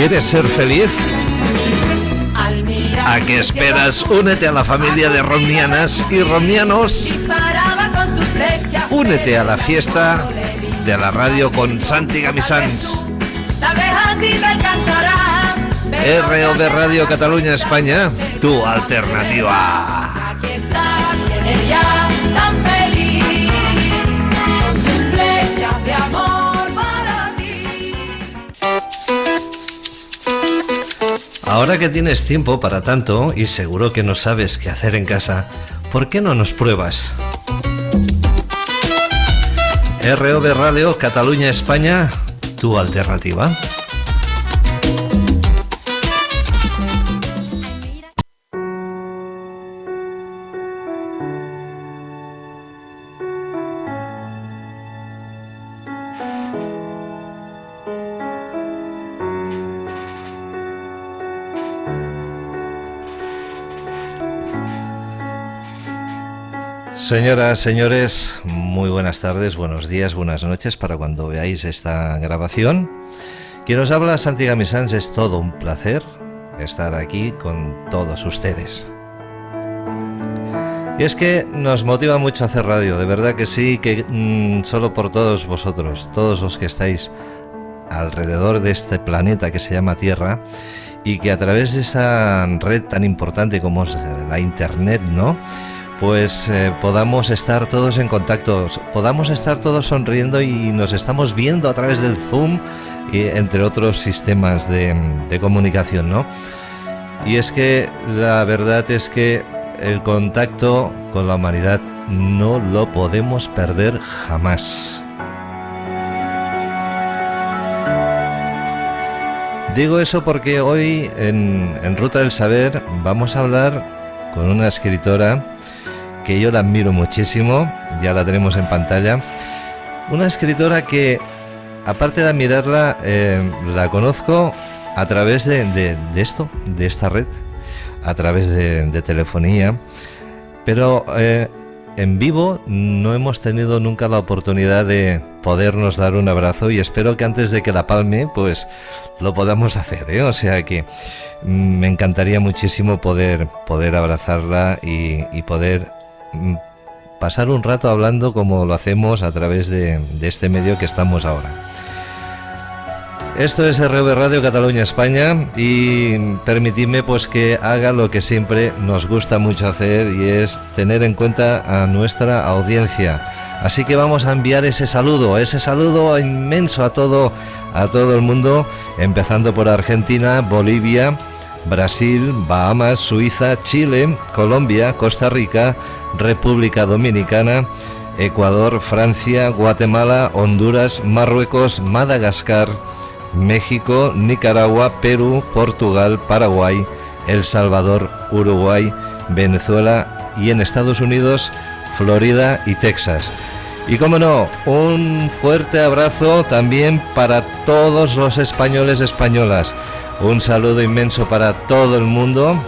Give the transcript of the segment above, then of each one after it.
¿Quieres ser feliz? ¿A qué esperas? Únete a la familia de romnianas y romnianos. Únete a la fiesta de la radio con Santi Gamisans. ROB Radio Cataluña España, tu alternativa. Aquí está, ella tan feliz, con sus flechas de amor para ti. Ahora que tienes tiempo para tanto y seguro que no sabes qué hacer en casa, ¿por qué no nos pruebas? ROB Radio Cataluña España, tu alternativa. Señoras, señores, muy buenas tardes, buenos días, buenas noches para cuando veáis esta grabación. Quien os habla, Santi Gamisans, es todo un placer estar aquí con todos ustedes. Y es que nos motiva mucho hacer radio, de verdad que sí, que solo por todos vosotros, todos los que estáis alrededor de este planeta que se llama Tierra, y que a través de esa red tan importante como es la Internet, ¿no?, pues podamos estar todos en contacto, podamos estar todos sonriendo y nos estamos viendo a través del Zoom, y entre otros sistemas de comunicación, ¿no? Y es que la verdad es que el contacto con la humanidad no lo podemos perder jamás. Digo eso porque hoy en Ruta del Saber vamos a hablar con una escritora que yo la admiro muchísimo, ya la tenemos en pantalla, una escritora que, aparte de admirarla, la conozco a través de esta red, a través de telefonía, pero en vivo no hemos tenido nunca la oportunidad de podernos dar un abrazo, y espero que antes de que la palme, pues lo podamos hacer, ¿eh? O sea que me encantaría muchísimo poder abrazarla y poder pasar un rato hablando como lo hacemos a través de este medio que estamos ahora. Esto es ROB Radio Cataluña España, y permitidme pues que haga lo que siempre nos gusta mucho hacer, y es tener en cuenta a nuestra audiencia. Así que vamos a enviar ese saludo inmenso a todo el mundo, empezando por Argentina, Bolivia, Brasil, Bahamas, Suiza, Chile, Colombia, Costa Rica, República Dominicana, Ecuador, Francia, Guatemala, Honduras, Marruecos, Madagascar, México, Nicaragua, Perú, Portugal, Paraguay, El Salvador, Uruguay, Venezuela y en Estados Unidos, Florida y Texas. Y como no, un fuerte abrazo también para todos los españoles y españolas. Un saludo inmenso para todo el mundo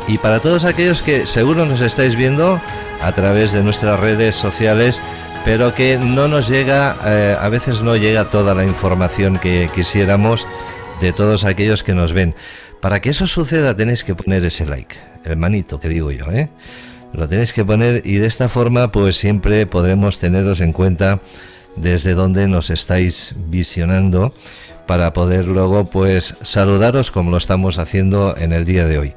y para todos aquellos que seguro nos estáis viendo a través de nuestras redes sociales, pero que no nos llega, a veces no llega toda la información que quisiéramos de todos aquellos que nos ven. Para que eso suceda tenéis que poner ese like, el manito que digo yo, ¿eh? Lo tenéis que poner, y de esta forma pues siempre podremos teneros en cuenta desde donde nos estáis visionando, para poder luego pues saludaros como lo estamos haciendo en el día de hoy.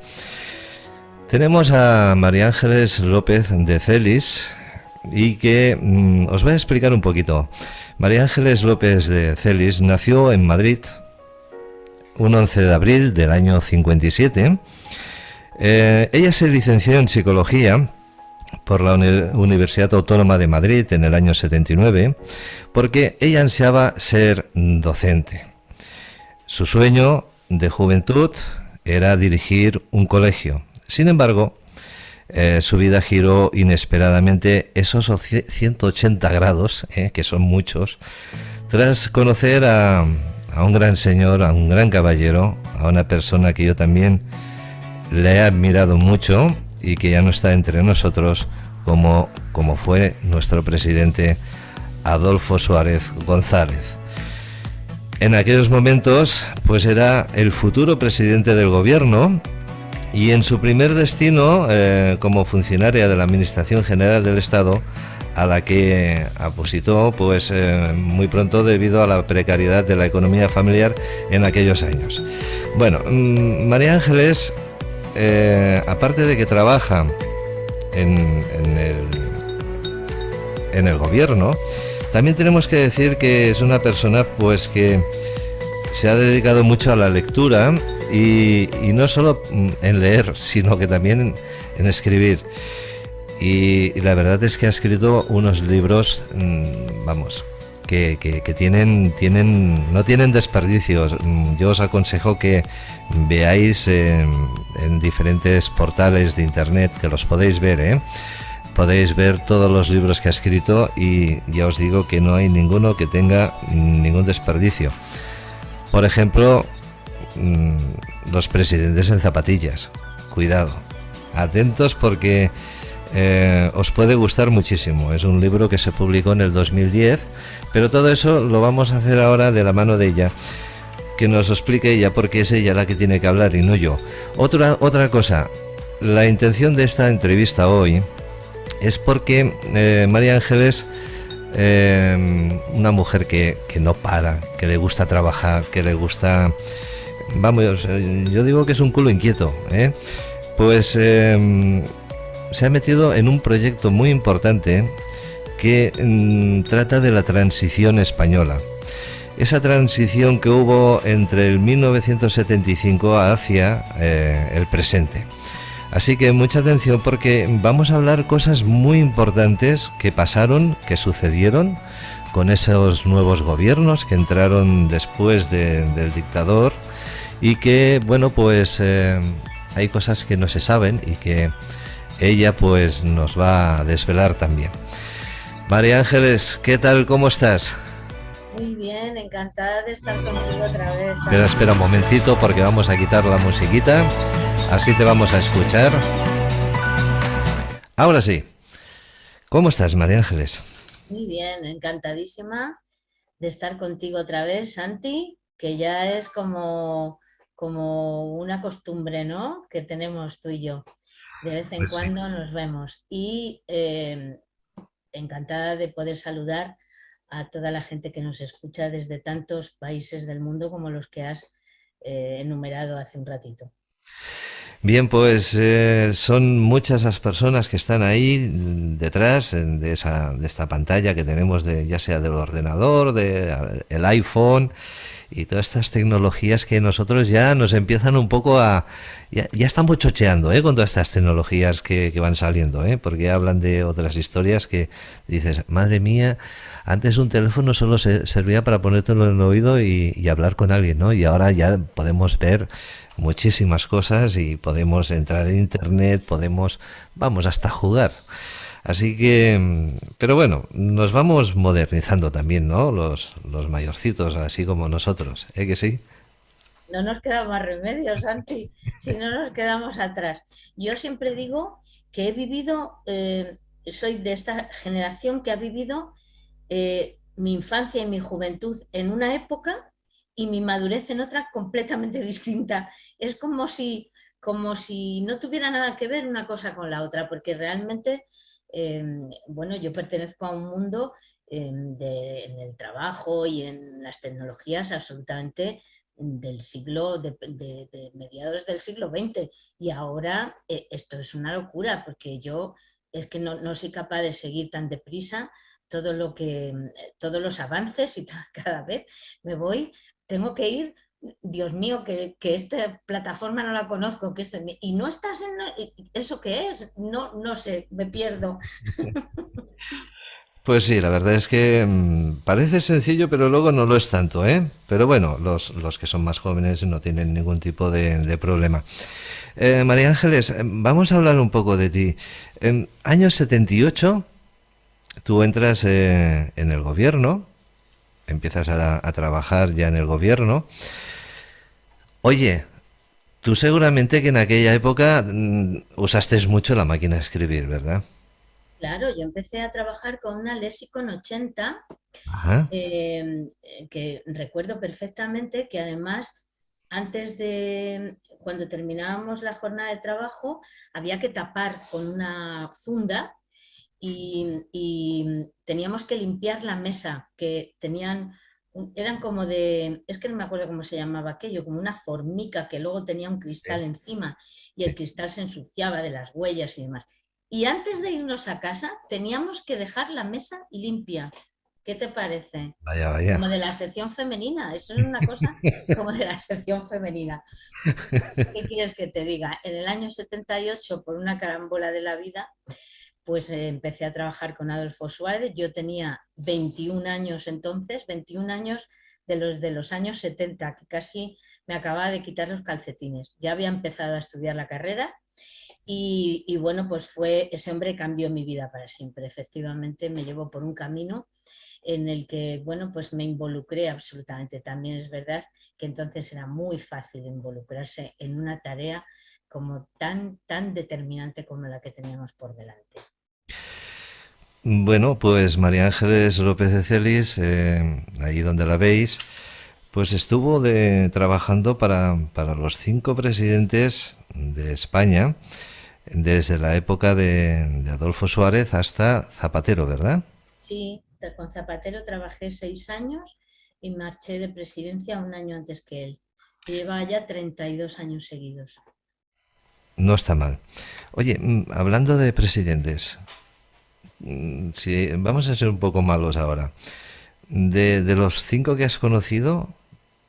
Tenemos a María Ángeles López de Celis, y que os voy a explicar un poquito. María Ángeles López de Celis nació en Madrid un 11 de abril del año 57. Ella se licenció en Psicología por la Universidad Autónoma de Madrid en el año 79, porque ella ansiaba ser docente. Su sueño de juventud era dirigir un colegio. Sin embargo, su vida giró inesperadamente esos 180 grados, que son muchos, tras conocer a un gran señor, a un gran caballero, a una persona que yo también le he admirado mucho y que ya no está entre nosotros, como fue nuestro presidente Adolfo Suárez González. En aquellos momentos, pues era el futuro presidente del gobierno y en su primer destino, como funcionaria de la Administración General del Estado, a la que apositó pues muy pronto debido a la precariedad de la economía familiar en aquellos años. Bueno, María Ángeles, aparte de que trabaja en el gobierno, también tenemos que decir que es una persona pues que se ha dedicado mucho a la lectura y no solo en leer, sino que también en escribir. Y la verdad es que ha escrito unos libros, vamos, que no tienen desperdicios. Yo os aconsejo que veáis en diferentes portales de internet, que los podéis ver, podéis ver todos los libros que ha escrito y ya os digo que no hay ninguno que tenga ningún desperdicio. Por ejemplo, Los presidentes en zapatillas. Cuidado, atentos porque os puede gustar muchísimo. Es un libro que se publicó en el 2010, pero todo eso lo vamos a hacer ahora de la mano de ella, que nos explique ella, porque es ella la que tiene que hablar y no yo. Otra cosa, la intención de esta entrevista hoy es porque María Ángeles, una mujer que no para, que le gusta trabajar, que le gusta, vamos, yo digo que es un culo inquieto, pues se ha metido en un proyecto muy importante que trata de la transición española. Esa transición que hubo entre el 1975 hacia el presente. Así que mucha atención porque vamos a hablar cosas muy importantes que pasaron, que sucedieron con esos nuevos gobiernos que entraron después del dictador y que, bueno, pues hay cosas que no se saben y que ella pues nos va a desvelar también. María Ángeles, ¿qué tal? ¿Cómo estás? Muy bien, encantada de estar contigo otra vez. Espera un momentito porque vamos a quitar la musiquita, así te vamos a escuchar. Ahora sí. ¿Cómo estás, María Ángeles? Muy bien, encantadísima de estar contigo otra vez, Santi, que ya es como una costumbre, ¿no? Que tenemos tú y yo. De vez en Pues sí. cuando nos vemos y encantada de poder saludar a toda la gente que nos escucha desde tantos países del mundo como los que has enumerado hace un ratito. Bien, pues son muchas las personas que están ahí detrás de esta pantalla que tenemos, ya sea del ordenador, del iPhone y todas estas tecnologías que nosotros ya nos empiezan un poco ya estamos chocheando con todas estas tecnologías que van saliendo, porque hablan de otras historias que dices, madre mía, antes un teléfono solo servía para ponértelo en el oído y hablar con alguien, ¿no? Y ahora ya podemos ver muchísimas cosas y podemos entrar en internet, vamos, hasta jugar. Así que, pero bueno, nos vamos modernizando también, ¿no? Los mayorcitos, así como nosotros, ¿eh que sí? No nos queda más remedio, Santi, si no nos quedamos atrás. Yo siempre digo que he vivido, soy de esta generación que ha vivido mi infancia y mi juventud en una época y mi madurez en otra completamente distinta. Es como si no tuviera nada que ver una cosa con la otra, porque realmente, bueno, yo pertenezco a un mundo en el trabajo y en las tecnologías absolutamente del siglo, de mediados del siglo XX. Y ahora esto es una locura, porque yo es que no soy capaz de seguir tan deprisa todo lo que, todos los avances y cada vez me voy, tengo que ir, Dios mío, que esta plataforma no la conozco, y no estás en eso que es, no sé, me pierdo. Pues sí, la verdad es que parece sencillo, pero luego no lo es tanto, ¿eh? Pero bueno, los que son más jóvenes no tienen ningún tipo de problema. María Ángeles, vamos a hablar un poco de ti. En años 78, tú entras en el gobierno, empiezas a trabajar ya en el gobierno. Oye, tú seguramente que en aquella época usaste mucho la máquina de escribir, ¿verdad? Claro, yo empecé a trabajar con una Lexicon 80, Ajá. que recuerdo perfectamente que además antes de, cuando terminábamos la jornada de trabajo, había que tapar con una funda y teníamos que limpiar la mesa, que tenían, eran como de, es que no me acuerdo cómo se llamaba aquello, como una formica que luego tenía un cristal Sí, encima y el sí. cristal se ensuciaba de las huellas y demás. Y antes de irnos a casa teníamos que dejar la mesa limpia. ¿Qué te parece? Vaya, vaya. Como de la sección femenina, eso es una cosa como de la sección femenina. ¿Qué quieres que te diga? En el año 78, por una carambola de la vida, pues empecé a trabajar con Adolfo Suárez. Yo tenía 21 años entonces, 21 años de los años 70, que casi me acababa de quitar los calcetines. Ya había empezado a estudiar la carrera y bueno, pues fue, ese hombre cambió mi vida para siempre. Efectivamente, me llevó por un camino en el que, bueno, pues me involucré absolutamente. También es verdad que entonces era muy fácil involucrarse en una tarea como tan determinante como la que teníamos por delante. Bueno, pues María Ángeles López de Celis, ahí donde la veis, pues estuvo trabajando para los 5 presidentes de España, desde la época de Adolfo Suárez hasta Zapatero, ¿verdad? Sí, con Zapatero trabajé 6 años y marché de presidencia un año antes que él. Lleva ya 32 años seguidos. No está mal. Oye, hablando de presidentes, si vamos a ser un poco malos ahora, de los 5 que has conocido,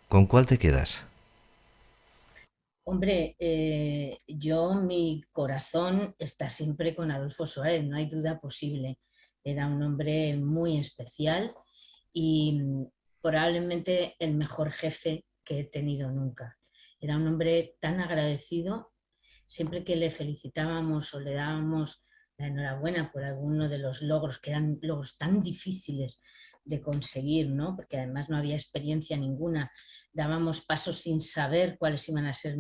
¿con cuál te quedas? Hombre, yo, mi corazón está siempre con Adolfo Suárez, no hay duda posible. Era un hombre muy especial y probablemente el mejor jefe que he tenido nunca. Era un hombre tan agradecido, siempre que le felicitábamos o le dábamos la enhorabuena por alguno de los logros, que eran logros tan difíciles de conseguir, ¿no? Porque además no había experiencia ninguna, dábamos pasos sin saber cuáles iban a ser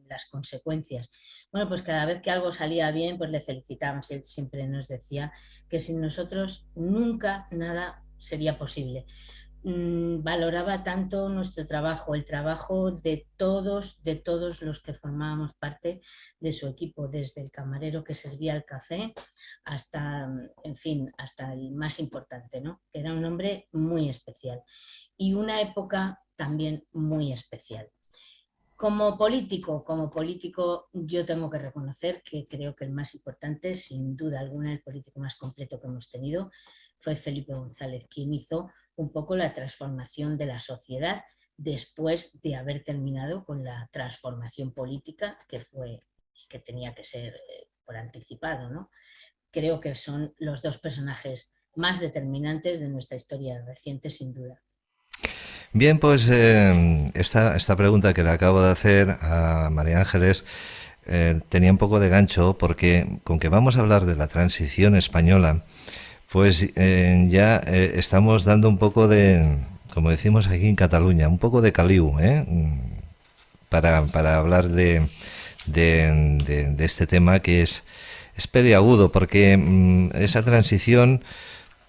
las consecuencias. Bueno, pues cada vez que algo salía bien, pues le felicitábamos. Él siempre nos decía que sin nosotros nunca nada sería posible. Valoraba tanto nuestro trabajo, el trabajo de todos los que formábamos parte de su equipo, desde el camarero que servía el café hasta, en fin, hasta el más importante, ¿no? Era un hombre muy especial y una época también muy especial. Como político, yo tengo que reconocer que creo que el más importante, sin duda alguna, el político más completo que hemos tenido, fue Felipe González, quien hizo un poco la transformación de la sociedad después de haber terminado con la transformación política que tenía que ser por anticipado, ¿no? Creo que son los dos personajes más determinantes de nuestra historia reciente, sin duda. Bien, pues esta pregunta que le acabo de hacer a María Ángeles tenía un poco de gancho porque con que vamos a hablar de la transición española, pues ya estamos dando un poco de, como decimos aquí en Cataluña, un poco de caliu, ¿eh? Para hablar de este tema que es peliagudo porque esa transición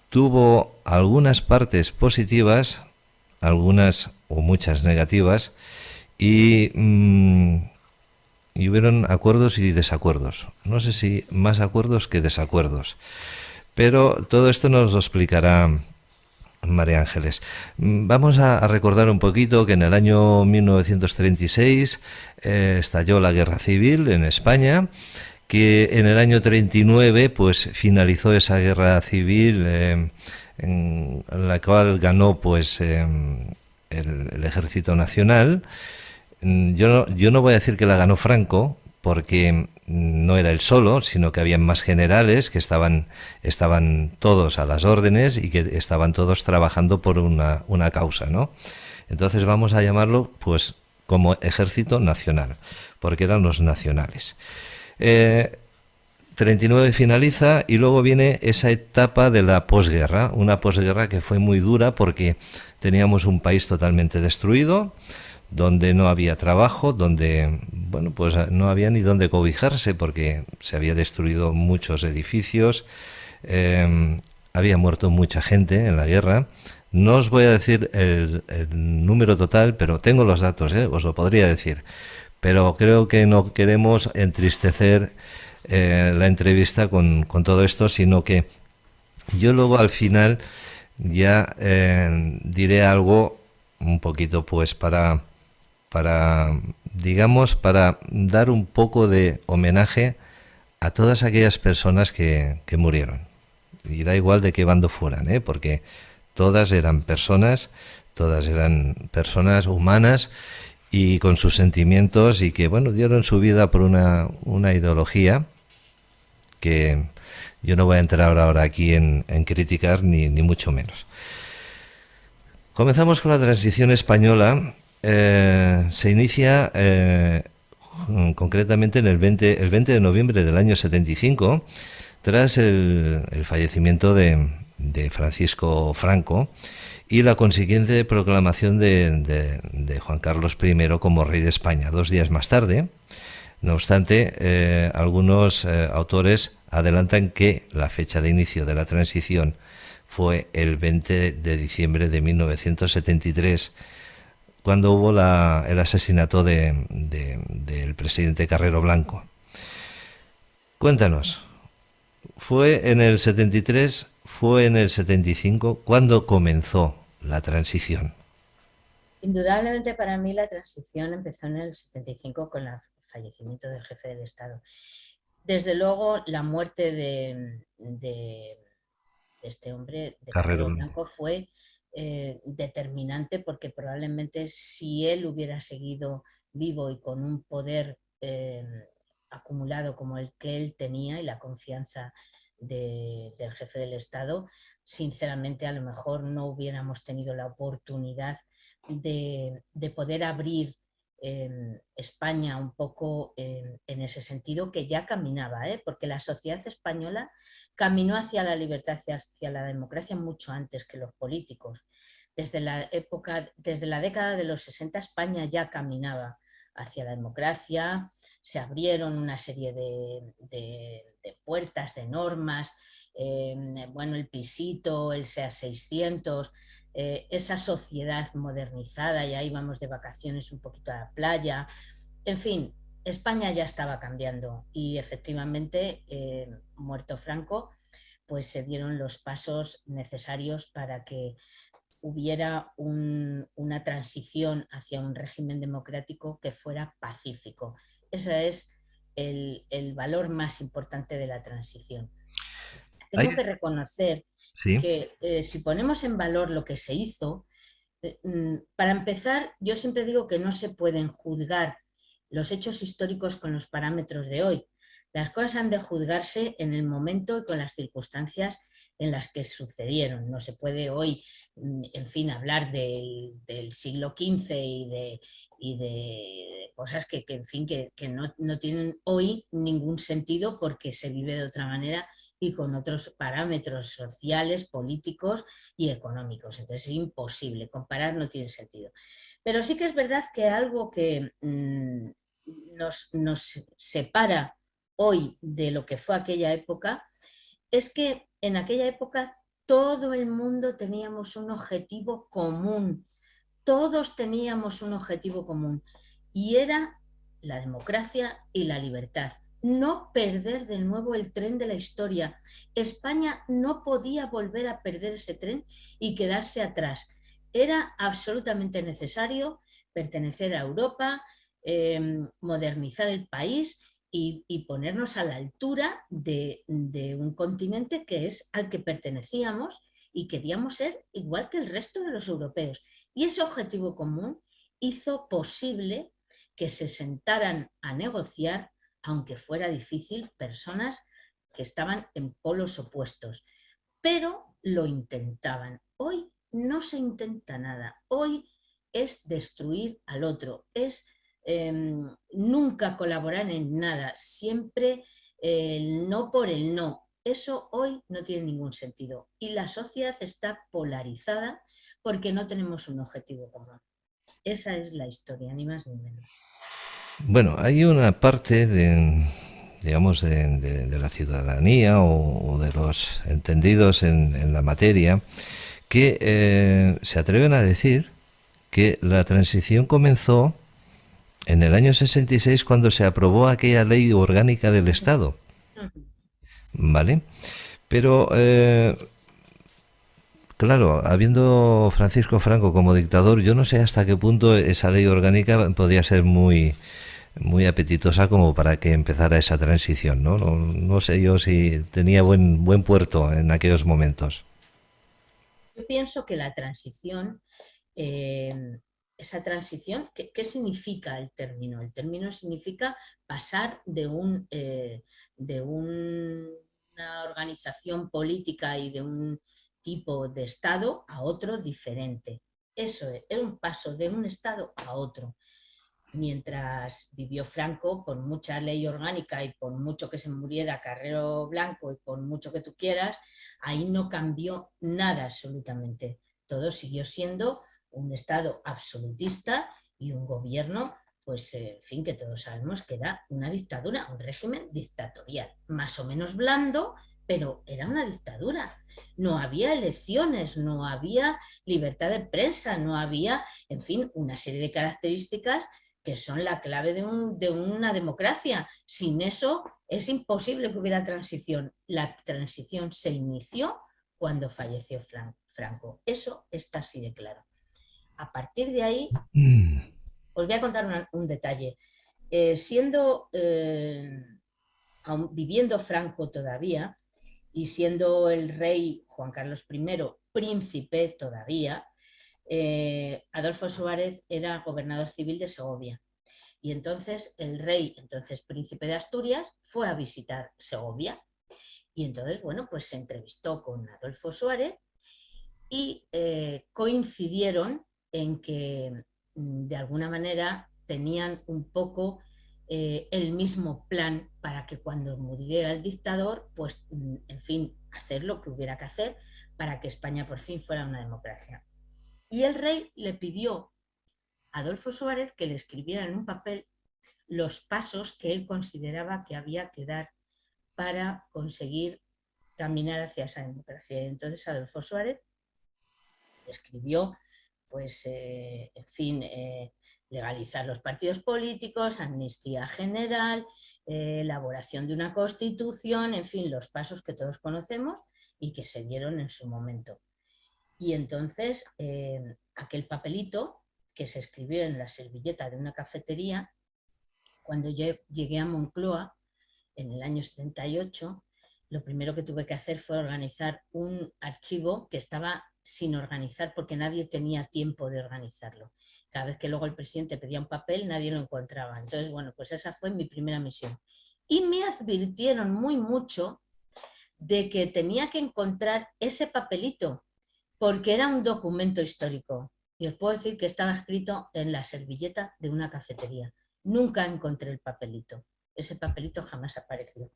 tuvo algunas partes positivas, algunas o muchas negativas, y, y hubieron acuerdos y desacuerdos. No sé si más acuerdos que desacuerdos. Pero todo esto nos lo explicará María Ángeles. Vamos a recordar un poquito que en el año 1936 estalló la Guerra Civil en España, que en el año 39 pues finalizó esa guerra civil en la cual ganó pues el Ejército Nacional. Yo no voy a decir que la ganó Franco, porque no era él solo, sino que había más generales que estaban todos a las órdenes y que estaban todos trabajando por una causa, ¿no? Entonces vamos a llamarlo pues como Ejército Nacional, porque eran los nacionales. 39 finaliza y luego viene esa etapa de la posguerra, una posguerra que fue muy dura porque teníamos un país totalmente destruido, donde no había trabajo, donde, bueno, pues no había ni dónde cobijarse porque se había destruido muchos edificios, eh, había muerto mucha gente en la guerra. No os voy a decir el número total, pero tengo los datos, os lo podría decir. Pero creo que no queremos entristecer la entrevista con todo esto, sino que yo luego al final ya diré algo un poquito pues para, digamos, para dar un poco de homenaje a todas aquellas personas que murieron. Y da igual de qué bando fueran, porque todas eran personas humanas y con sus sentimientos y que, bueno, dieron su vida por una ideología que yo no voy a entrar ahora aquí en criticar ni mucho menos. Comenzamos con la transición española. Se inicia concretamente en el 20 de noviembre del año 75, tras el fallecimiento de Francisco Franco y la consiguiente proclamación de Juan Carlos I como rey de España 2 días más tarde. No obstante, algunos autores adelantan que la fecha de inicio de la transición fue el 20 de diciembre de 1973, cuando hubo el asesinato del presidente Carrero Blanco. Cuéntanos, ¿fue en el 73, fue en el 75, cuándo comenzó la transición? Indudablemente para mí la transición empezó en el 75 con el fallecimiento del jefe del Estado. Desde luego la muerte de este hombre, de Carrero Carrero Blanco. Blanco, fue determinante, porque probablemente si él hubiera seguido vivo y con un poder acumulado como el que él tenía y la confianza del jefe del Estado, sinceramente a lo mejor no hubiéramos tenido la oportunidad de poder abrir España un poco en ese sentido, que ya caminaba, porque la sociedad española caminó hacia la libertad y hacia la democracia mucho antes que los políticos. Desde la década de los 60, España ya caminaba hacia la democracia, se abrieron una serie de puertas, de normas, bueno, el pisito, el SEA 600, esa sociedad modernizada, y ahí vamos de vacaciones un poquito a la playa, en fin, España ya estaba cambiando y efectivamente, muerto Franco, pues se dieron los pasos necesarios para que hubiera una transición hacia un régimen democrático que fuera pacífico. Ese es el valor más importante de la transición. Hay- Tengo que reconocer Sí. que si ponemos en valor lo que se hizo, para empezar, yo siempre digo que no se pueden juzgar los hechos históricos con los parámetros de hoy. Las cosas han de juzgarse en el momento y con las circunstancias en las que sucedieron. No se puede hoy, en fin, hablar del siglo XV y de cosas en fin, que no tienen hoy ningún sentido, porque se vive de otra manera y con otros parámetros sociales, políticos y económicos. Entonces es imposible, comparar no tiene sentido. Pero sí que es verdad que algo que nos separa hoy de lo que fue aquella época es que en aquella época todo el mundo teníamos un objetivo común, todos teníamos un objetivo común, y era la democracia y la libertad. No perder de nuevo el tren de la historia. España no podía volver a perder ese tren y quedarse atrás. Era absolutamente necesario pertenecer a Europa, modernizar el país y ponernos a la altura de un continente que es al que pertenecíamos y queríamos ser igual que el resto de los europeos. Y ese objetivo común hizo posible que se sentaran a negociar, aunque fuera difícil, personas que estaban en polos opuestos, pero lo intentaban. Hoy no se intenta nada, hoy es destruir al otro, es nunca colaborar en nada, siempre el no por el no. Eso hoy no tiene ningún sentido y la sociedad está polarizada porque no tenemos un objetivo común. Esa es la historia, ni más ni menos. Bueno, hay una parte de, digamos, de la ciudadanía o de los entendidos en la materia que se atreven a decir que la transición comenzó en el año 66 cuando se aprobó aquella ley orgánica del Estado, ¿vale? Pero claro, habiendo Francisco Franco como dictador, yo no sé hasta qué punto esa ley orgánica podía ser muy apetitosa como para que empezara esa transición, ¿no? No sé yo si tenía buen puerto en aquellos momentos. Yo pienso que la transición, eh, esa transición, ¿qué significa el término? El término significa pasar de una organización política y de un tipo de Estado a otro diferente. Eso es un paso de un Estado a otro. Mientras vivió Franco, por mucha ley orgánica y por mucho que se muriera Carrero Blanco y por mucho que tú quieras, ahí no cambió nada absolutamente. Todo siguió siendo un Estado absolutista y un gobierno, pues, en fin, que todos sabemos que era una dictadura, un régimen dictatorial, más o menos blando, pero era una dictadura. No había elecciones, no había libertad de prensa, no había, en fin, una serie de características que son la clave de una democracia. Sin eso es imposible que hubiera transición. La transición se inició cuando falleció Franco. Eso está así de claro. A partir de ahí, Mm. os voy a contar un detalle. Viviendo Franco todavía y siendo el rey Juan Carlos I príncipe todavía, Adolfo Suárez era gobernador civil de Segovia. Y entonces el rey, entonces príncipe de Asturias, fue a visitar Segovia. Y entonces, bueno, pues se entrevistó con Adolfo Suárez y coincidieron en que de alguna manera tenían un poco el mismo plan para que cuando muriera el dictador, pues en fin, hacer lo que hubiera que hacer para que España por fin fuera una democracia. Y el rey le pidió a Adolfo Suárez que le escribiera en un papel los pasos que él consideraba que había que dar para conseguir caminar hacia esa democracia. Y entonces Adolfo Suárez escribió, pues, en fin, legalizar los partidos políticos, amnistía general, elaboración de una constitución, en fin, los pasos que todos conocemos y que se dieron en su momento. Y entonces aquel papelito que se escribió en la servilleta de una cafetería, cuando yo llegué a Moncloa en el año 78, lo primero que tuve que hacer fue organizar un archivo que estaba sin organizar porque nadie tenía tiempo de organizarlo. Cada vez que luego el presidente pedía un papel, nadie lo encontraba. Entonces, bueno, pues esa fue mi primera misión. Y me advirtieron muy mucho de que tenía que encontrar ese papelito porque era un documento histórico. Y os puedo decir que estaba escrito en la servilleta de una cafetería. Nunca encontré el papelito. Ese papelito jamás apareció.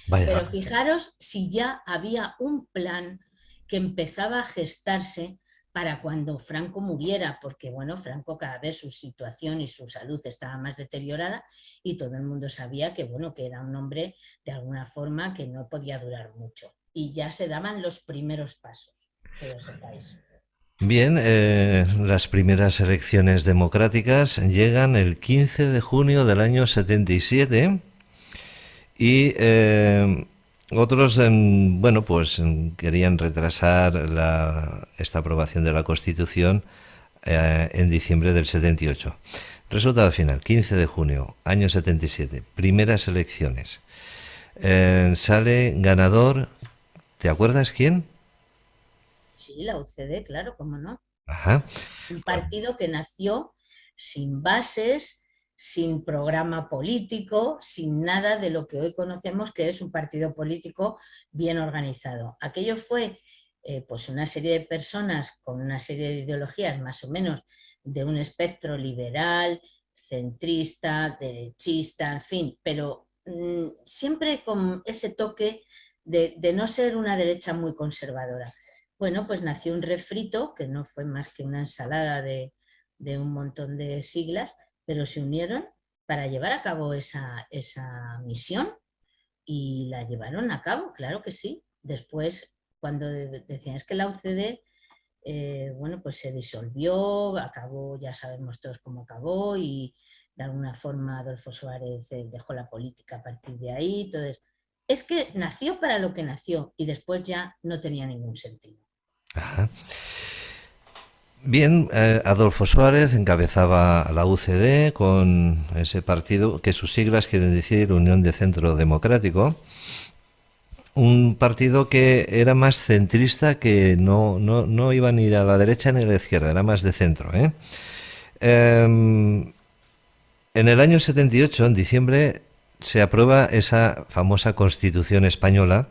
Vaya. Pero fijaros si ya había un plan que empezaba a gestarse para cuando Franco muriera, porque bueno, Franco cada vez su situación y su salud estaba más deteriorada y todo el mundo sabía que bueno, que era un hombre de alguna forma que no podía durar mucho. Y ya se daban los primeros pasos, que lo sepáis. Bien, las primeras elecciones democráticas llegan el 15 de junio del año 77 y otros, bueno, pues querían retrasar esta aprobación de la Constitución en diciembre del 78. Resultado final, 15 de junio, año 77, primeras elecciones. Sale ganador, ¿te acuerdas quién? Sí, la UCD, claro, cómo no. Ajá. Un partido que nació sin bases, sin programa político, sin nada de lo que hoy conocemos que es un partido político bien organizado. Aquello fue pues una serie de personas con una serie de ideologías más o menos de un espectro liberal, centrista, derechista, en fin, pero siempre con ese toque de no ser una derecha muy conservadora. Bueno, pues nació un refrito que no fue más que una ensalada de un montón de siglas, pero se unieron para llevar a cabo esa misión y la llevaron a cabo, claro que sí. Después, cuando decían es que la UCD, bueno, pues se disolvió, acabó, ya sabemos todos cómo acabó, y de alguna forma Adolfo Suárez dejó la política a partir de ahí. Entonces, es que nació para lo que nació y después ya no tenía ningún sentido. Ajá. Bien, Adolfo Suárez encabezaba la UCD con ese partido que sus siglas quieren decir Unión de Centro Democrático, un partido que era más centrista, que no iba ni a la derecha ni a la izquierda, era más de centro, ¿eh? En el año 78, en diciembre, se aprueba esa famosa Constitución española,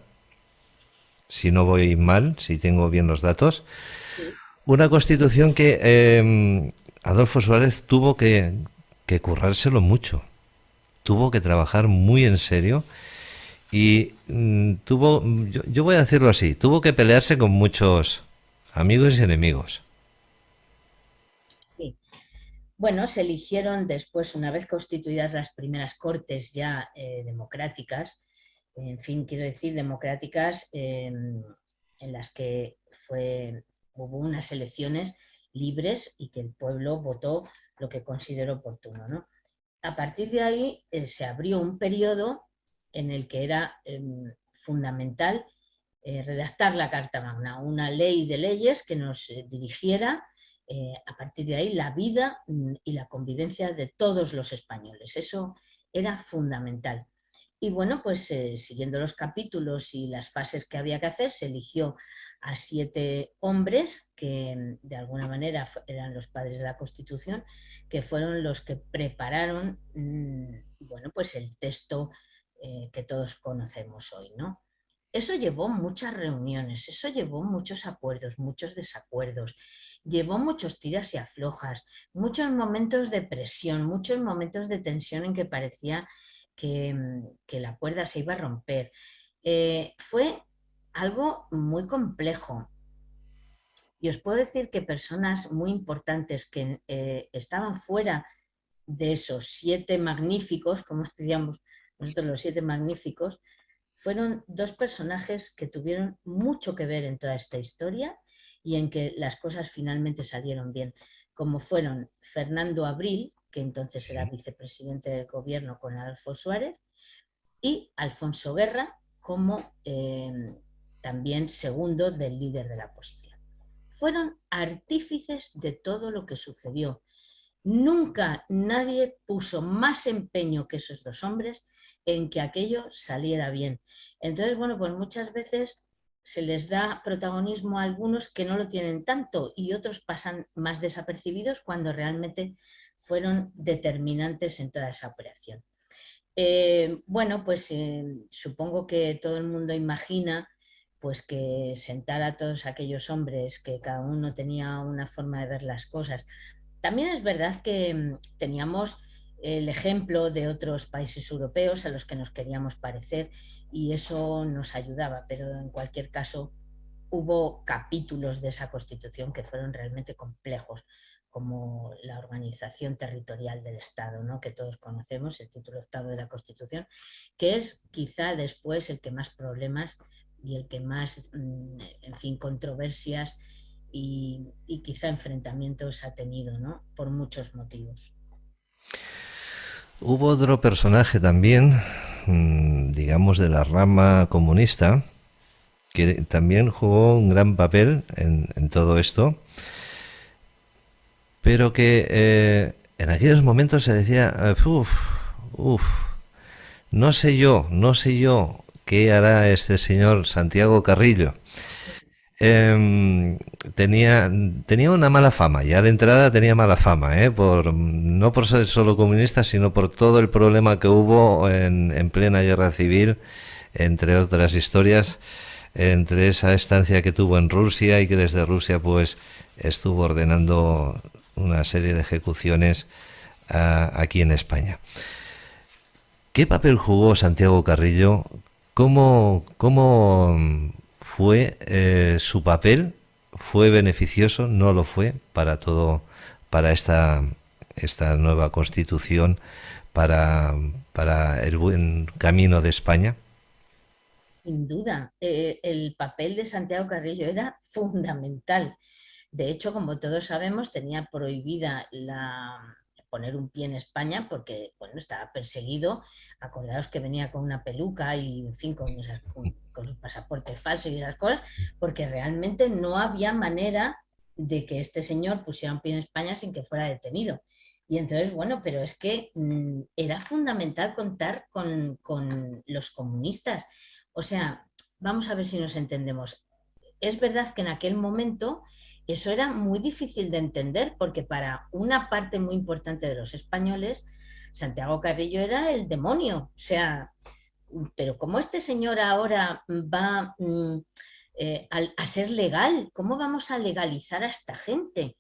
si no voy mal, si tengo bien los datos. Sí. Una constitución que Adolfo Suárez tuvo que currárselo mucho, tuvo que trabajar muy en serio y yo voy a decirlo así, tuvo que pelearse con muchos amigos y enemigos. Sí. Bueno, se eligieron después, una vez constituidas las primeras cortes ya democráticas, en fin, quiero decir, democráticas en las que hubo unas elecciones libres y que el pueblo votó lo que consideró oportuno, ¿no? A partir de ahí se abrió un periodo en el que era fundamental redactar la Carta Magna, una ley de leyes que nos dirigiera a partir de ahí la vida y la convivencia de todos los españoles. Eso era fundamental. Y bueno, pues siguiendo los capítulos y las fases que había que hacer, se eligió a 7 hombres que de alguna manera eran los padres de la Constitución, que fueron los que prepararon bueno, pues el texto que todos conocemos hoy, ¿no? Eso llevó muchas reuniones, eso llevó muchos acuerdos, muchos desacuerdos, llevó muchos tiras y aflojas, muchos momentos de presión, muchos momentos de tensión en que parecía que la cuerda se iba a romper. Fue algo muy complejo. Y os puedo decir que personas muy importantes que estaban fuera de esos 7 magníficos, como decíamos nosotros los 7 magníficos, fueron 2 personajes que tuvieron mucho que ver en toda esta historia y en que las cosas finalmente salieron bien, como fueron Fernando Abril, que entonces era vicepresidente del gobierno con Adolfo Suárez, y Alfonso Guerra como también segundo del líder de la oposición. Fueron artífices de todo lo que sucedió. Nunca nadie puso más empeño que esos 2 hombres en que aquello saliera bien. Entonces, bueno, pues muchas veces se les da protagonismo a algunos que no lo tienen tanto y otros pasan más desapercibidos cuando realmente fueron determinantes en toda esa operación. Bueno, pues supongo que todo el mundo imagina pues que sentar a todos aquellos hombres que cada uno tenía una forma de ver las cosas. También es verdad que teníamos el ejemplo de otros países europeos a los que nos queríamos parecer y eso nos ayudaba, pero en cualquier caso hubo capítulos de esa Constitución que fueron realmente complejos, como la organización territorial del Estado, ¿no? Que todos conocemos, el título 8 de la Constitución, que es quizá después el que más problemas y el que más, en fin, controversias y quizá enfrentamientos ha tenido, ¿no? Por muchos motivos. Hubo otro personaje también, digamos, de la rama comunista, que también jugó un gran papel en todo esto, pero que en aquellos momentos se decía, uff, no sé yo qué hará este señor Santiago Carrillo. Tenía una mala fama, ya de entrada tenía mala fama, no por ser solo comunista, sino por todo el problema que hubo en plena guerra civil, entre otras historias, entre esa estancia que tuvo en Rusia y que desde Rusia pues estuvo ordenando una serie de ejecuciones aquí en España. ¿Qué papel jugó Santiago Carrillo? ¿Cómo fue su papel? ¿Fue beneficioso? ¿No lo fue para para esta nueva constitución, para el buen camino de España? Sin duda, el papel de Santiago Carrillo era fundamental. De hecho, como todos sabemos, tenía prohibida poner un pie en España porque, bueno, estaba perseguido. Acordaos que venía con una peluca y, en fin, con su pasaporte falso y esas cosas, porque realmente no había manera de que este señor pusiera un pie en España sin que fuera detenido. Y entonces, bueno, pero es que era fundamental contar con los comunistas. O sea, vamos a ver si nos entendemos. Es verdad que en aquel momento eso era muy difícil de entender porque para una parte muy importante de los españoles, Santiago Carrillo era el demonio. O sea, pero ¿cómo este señor ahora va a ser legal? ¿Cómo vamos a legalizar a esta gente?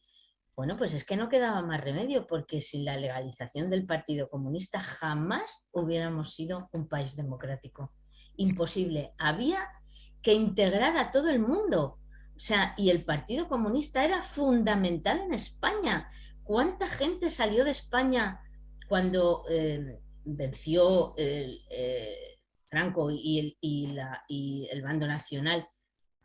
Bueno, pues es que no quedaba más remedio, porque sin la legalización del Partido Comunista jamás hubiéramos sido un país democrático. Imposible. Había que integrar a todo el mundo. O sea, y el Partido Comunista era fundamental en España. ¿Cuánta gente salió de España cuando venció Franco y el bando nacional?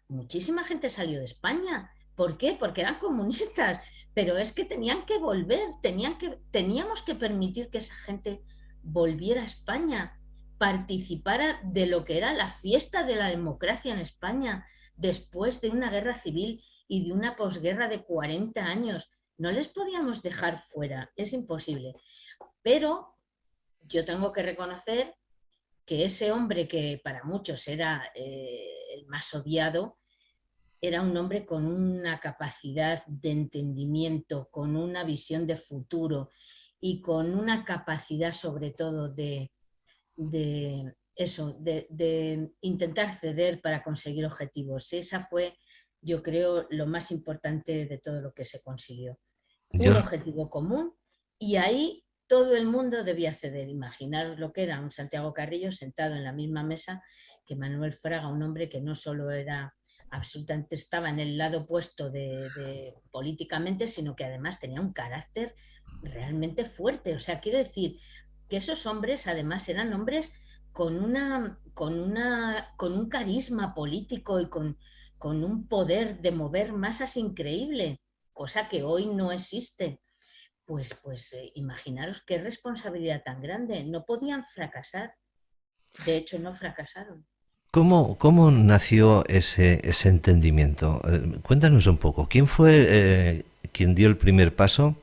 Muchísima gente salió de España. ¿Por qué? Porque eran comunistas, pero es que tenían que volver, teníamos que permitir que esa gente volviera a España, participara de lo que era la fiesta de la democracia en España después de una guerra civil y de una posguerra de 40 años. No les podíamos dejar fuera, es imposible. Pero yo tengo que reconocer que ese hombre que para muchos era el más odiado, era un hombre con una capacidad de entendimiento, con una visión de futuro y con una capacidad sobre todo de eso, de intentar ceder para conseguir objetivos. Esa fue, yo creo, lo más importante de todo lo que se consiguió. Yo, Un objetivo común y ahí todo el mundo debía ceder. Imaginaros lo que era un Santiago Carrillo sentado en la misma mesa que Manuel Fraga, un hombre que no solo era absolutamente estaba en el lado opuesto políticamente, sino que además tenía un carácter realmente fuerte. O sea, quiero decir que esos hombres además eran hombres con un carisma político y con un poder de mover masas increíble, cosa que hoy no existe. Pues imaginaros qué responsabilidad tan grande. No podían fracasar. De hecho, no fracasaron. ¿cómo nació ese entendimiento? Cuéntanos un poco. ¿Quién fue quien dio el primer paso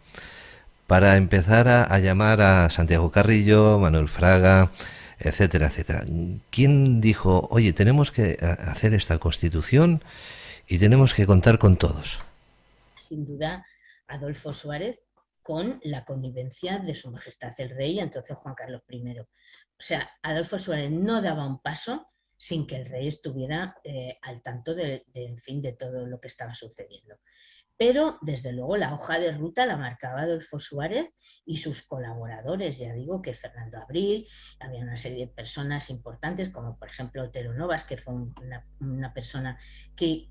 para empezar a llamar a Santiago Carrillo, Manuel Fraga, etcétera, etcétera? ¿Quién dijo, oye, tenemos que hacer esta constitución y tenemos que contar con todos? Sin duda, Adolfo Suárez con la connivencia de su majestad el rey, entonces Juan Carlos I. O sea, Adolfo Suárez no daba un paso sin que el rey estuviera al tanto en fin, de todo lo que estaba sucediendo. Pero, desde luego, la hoja de ruta la marcaba Adolfo Suárez y sus colaboradores. Ya digo que Fernando Abril, había una serie de personas importantes, como por ejemplo Otero Novas, que fue una persona que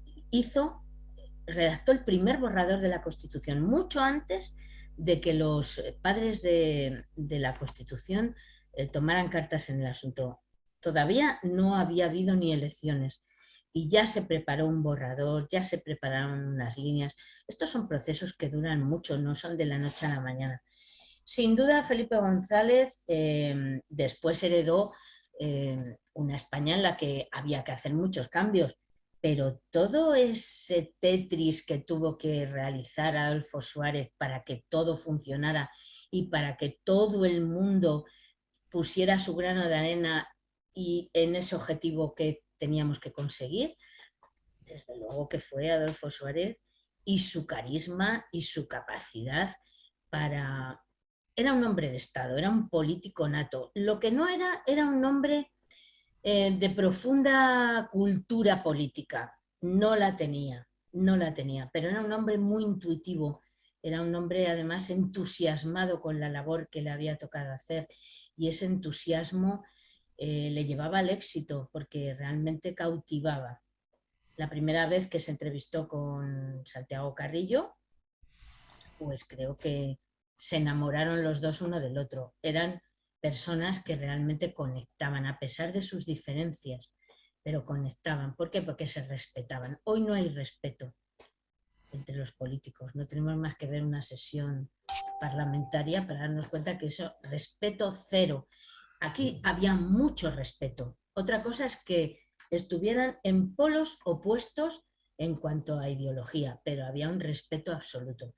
redactó el primer borrador de la Constitución, mucho antes de que los padres de la Constitución tomaran cartas en el asunto. Todavía no había habido ni elecciones y ya se preparó un borrador, ya se prepararon unas líneas. Estos son procesos que duran mucho, no son de la noche a la mañana. Sin duda, Felipe González después heredó una España en la que había que hacer muchos cambios, pero todo ese Tetris que tuvo que realizar Adolfo Suárez para que todo funcionara y para que todo el mundo pusiera su grano de arena y en ese objetivo que teníamos que conseguir, desde luego que fue Adolfo Suárez y su carisma y su capacidad para... Era un hombre de Estado, era un político nato. Lo que no era, era un hombre de profunda cultura política. No la tenía, no la tenía, pero era un hombre muy intuitivo, era un hombre además entusiasmado con la labor que le había tocado hacer y ese entusiasmo le llevaba al éxito porque realmente cautivaba. La primera vez que se entrevistó con Santiago Carrillo, pues creo que se enamoraron los dos uno del otro. Eran personas que realmente conectaban, a pesar de sus diferencias, pero conectaban. ¿Por qué? Porque se respetaban. Hoy no hay respeto entre los políticos. No tenemos más que ver una sesión parlamentaria para darnos cuenta que eso, respeto cero. Aquí había mucho respeto. Otra cosa es que estuvieran en polos opuestos en cuanto a ideología, pero había un respeto absoluto.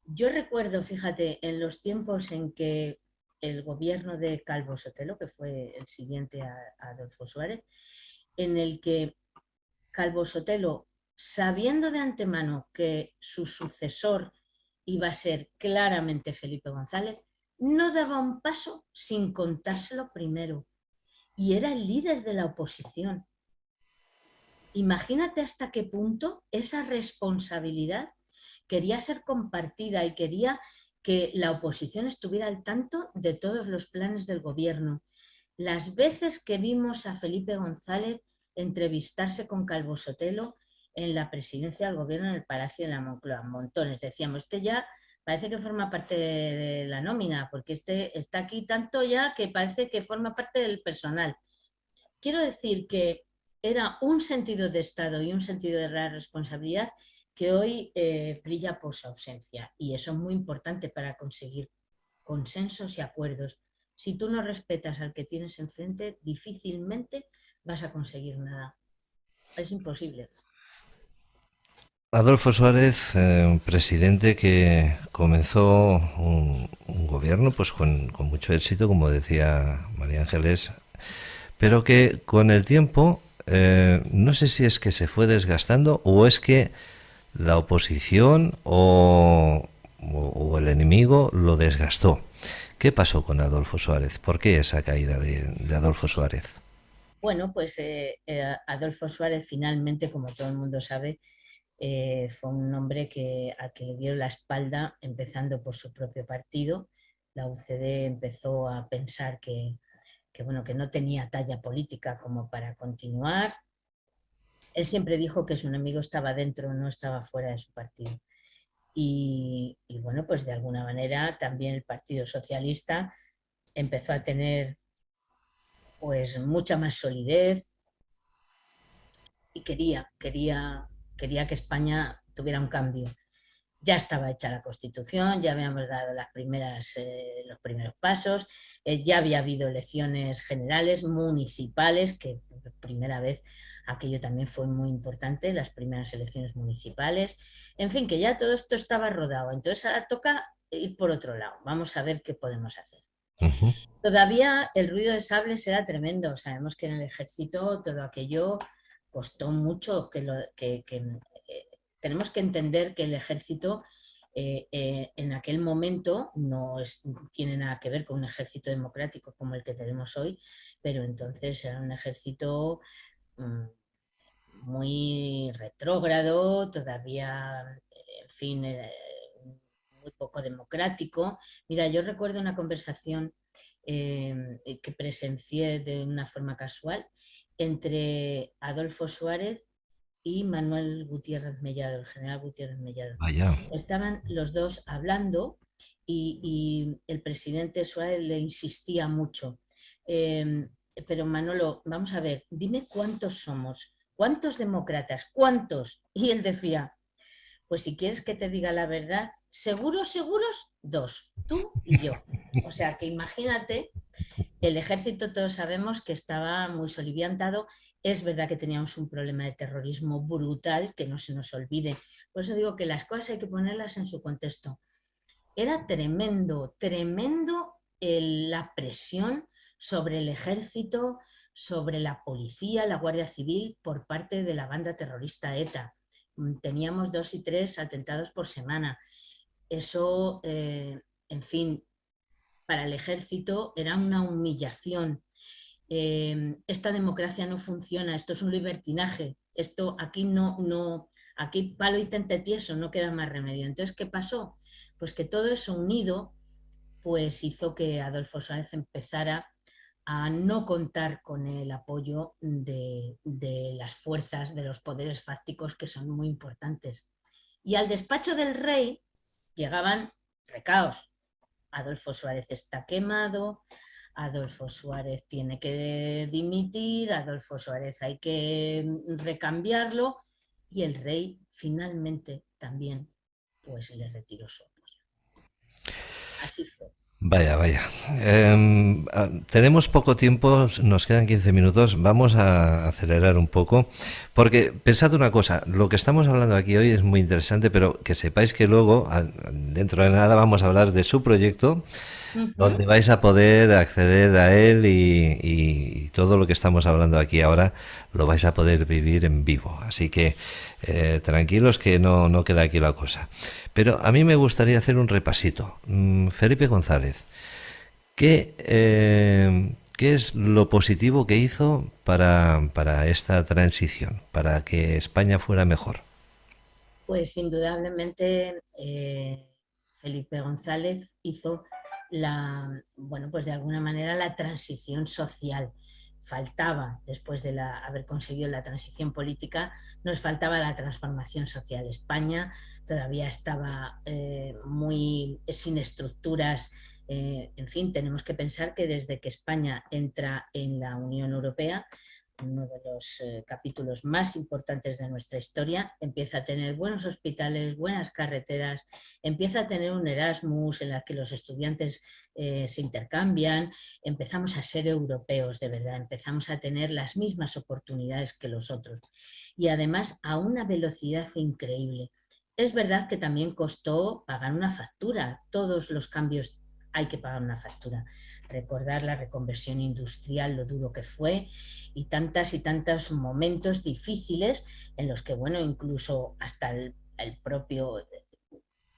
Yo recuerdo, fíjate, en los tiempos en que el gobierno de Calvo Sotelo, que fue el siguiente a Adolfo Suárez, en el que Calvo Sotelo, sabiendo de antemano que su sucesor iba a ser claramente Felipe González, no daba un paso sin contárselo primero. Y era el líder de la oposición. Imagínate hasta qué punto esa responsabilidad quería ser compartida y quería que la oposición estuviera al tanto de todos los planes del gobierno. Las veces que vimos a Felipe González entrevistarse con Calvo Sotelo en la presidencia del gobierno en el Palacio de la Moncloa, montones, decíamos, este ya parece que forma parte de la nómina, porque este está aquí tanto ya que parece que forma parte del personal. Quiero decir que era un sentido de Estado y un sentido de la responsabilidad que hoy brilla por su ausencia. Y eso es muy importante para conseguir consensos y acuerdos. Si tú no respetas al que tienes enfrente, difícilmente vas a conseguir nada. Es imposible. Adolfo Suárez, un presidente que comenzó un gobierno pues con mucho éxito, como decía María Ángeles, pero que con el tiempo no sé si es que se fue desgastando o es que la oposición o el enemigo lo desgastó. ¿Qué pasó con Adolfo Suárez? ¿Por qué esa caída de Adolfo Suárez? Bueno, pues Adolfo Suárez finalmente, como todo el mundo sabe, fue un hombre al que le dio la espalda, empezando por su propio partido. La UCD empezó a pensar bueno, que no tenía talla política como para continuar. Él siempre dijo que su enemigo estaba dentro, no estaba fuera de su partido. Bueno, pues de alguna manera también el Partido Socialista empezó a tener pues mucha más solidez y quería que España tuviera un cambio. Ya estaba hecha la Constitución, ya habíamos dado los primeros pasos, ya había habido elecciones generales, municipales, que por primera vez aquello también fue muy importante, las primeras elecciones municipales. En fin, que ya todo esto estaba rodado. Entonces ahora toca ir por otro lado. Vamos a ver qué podemos hacer. Ujú. Todavía el ruido de sables era tremendo. Sabemos que en el ejército todo aquello costó mucho. Tenemos que entender que el ejército en aquel momento tiene nada que ver con un ejército democrático como el que tenemos hoy, pero entonces era un ejército mm, muy retrógrado, todavía, en fin, muy poco democrático. Mira, yo recuerdo una conversación que presencié de una forma casual entre Adolfo Suárez y Manuel Gutiérrez Mellado, el general Gutiérrez Mellado. Vaya. Estaban los dos hablando y el presidente Suárez le insistía mucho. Eh, pero Manolo, vamos a ver, dime cuántos somos, cuántos demócratas, cuántos. Y él decía, pues si quieres que te diga la verdad, seguros, seguros, dos, tú y yo. O sea que imagínate, el ejército todos sabemos que estaba muy soliviantado. Es verdad que teníamos un problema de terrorismo brutal, que no se nos olvide. Por eso digo que las cosas hay que ponerlas en su contexto. Era tremendo, tremendo la presión sobre el ejército, sobre la policía, la Guardia Civil por parte de la banda terrorista ETA. Teníamos 2 y 3 atentados por semana. Eso, en fin, para el ejército era una humillación. Esta democracia no funciona, esto es un libertinaje, esto aquí aquí palo y tente tieso, no queda más remedio. Entonces, ¿qué pasó? Pues que todo eso unido pues hizo que Adolfo Suárez empezara a no contar con el apoyo de las fuerzas, de los poderes fácticos que son muy importantes. Y al despacho del rey llegaban recaos. Adolfo Suárez está quemado, Adolfo Suárez tiene que dimitir, Adolfo Suárez hay que recambiarlo y el rey finalmente también pues le retiró su apoyo. Así fue. Vaya, vaya. Tenemos poco tiempo, nos quedan 15 minutos, vamos a acelerar un poco, porque pensad una cosa, lo que estamos hablando aquí hoy es muy interesante, pero que sepáis que luego, dentro de nada, vamos a hablar de su proyecto, donde vais a poder acceder a él y todo lo que estamos hablando aquí ahora lo vais a poder vivir en vivo. Así que tranquilos que no queda aquí la cosa. Pero a mí me gustaría hacer un repasito. Felipe González, ¿qué es lo positivo que hizo para esta transición, para que España fuera mejor? Pues indudablemente Felipe González hizo bueno, pues de alguna manera la transición social. Faltaba, después de haber conseguido la transición política, nos faltaba la transformación social. España todavía estaba muy sin estructuras. En fin, tenemos que pensar que desde que España entra en la Unión Europea, uno de los capítulos más importantes de nuestra historia, empieza a tener buenos hospitales, buenas carreteras, empieza a tener un Erasmus en la que los estudiantes se intercambian, empezamos a ser europeos de verdad, empezamos a tener las mismas oportunidades que los otros y además a una velocidad increíble. Es verdad que también costó pagar una factura, todos los cambios hay que pagar una factura. Recordar la reconversión industrial, lo duro que fue y tantos momentos difíciles en los que, bueno, incluso hasta el propio,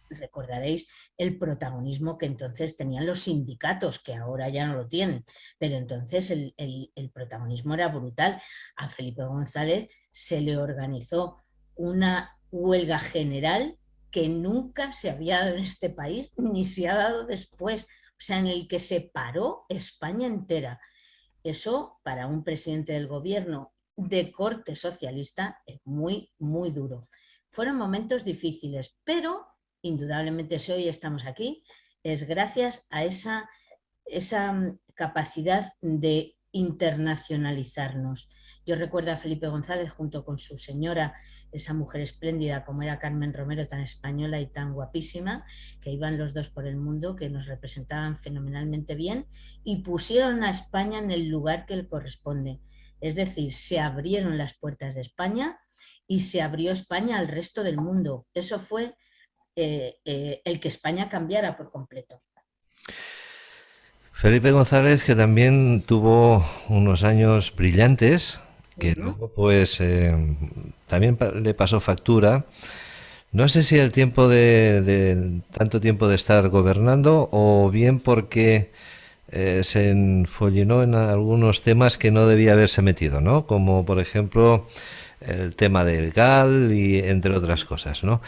recordaréis el protagonismo que entonces tenían los sindicatos, que ahora ya no lo tienen, pero entonces el protagonismo era brutal. A Felipe González se le organizó una huelga general que nunca se había dado en este país, ni se ha dado después, o sea, en el que se paró España entera. Eso para un presidente del gobierno de corte socialista es muy, muy duro. Fueron momentos difíciles, pero indudablemente si hoy estamos aquí es gracias a esa capacidad de internacionalizarnos. Yo recuerdo a Felipe González junto con su señora, esa mujer espléndida como era Carmen Romero, tan española y tan guapísima, que iban los dos por el mundo, que nos representaban fenomenalmente bien y pusieron a España en el lugar que le corresponde. Es decir, se abrieron las puertas de España y se abrió España al resto del mundo. Eso fue el que España cambiara por completo. Felipe González, que también tuvo unos años brillantes, Uh que -huh. luego pues también le pasó factura. No sé si el tiempo de tanto tiempo de estar gobernando o bien porque se enfollinó en algunos temas que no debía haberse metido, ¿no? Como por ejemplo el tema del GAL y entre otras cosas, ¿no?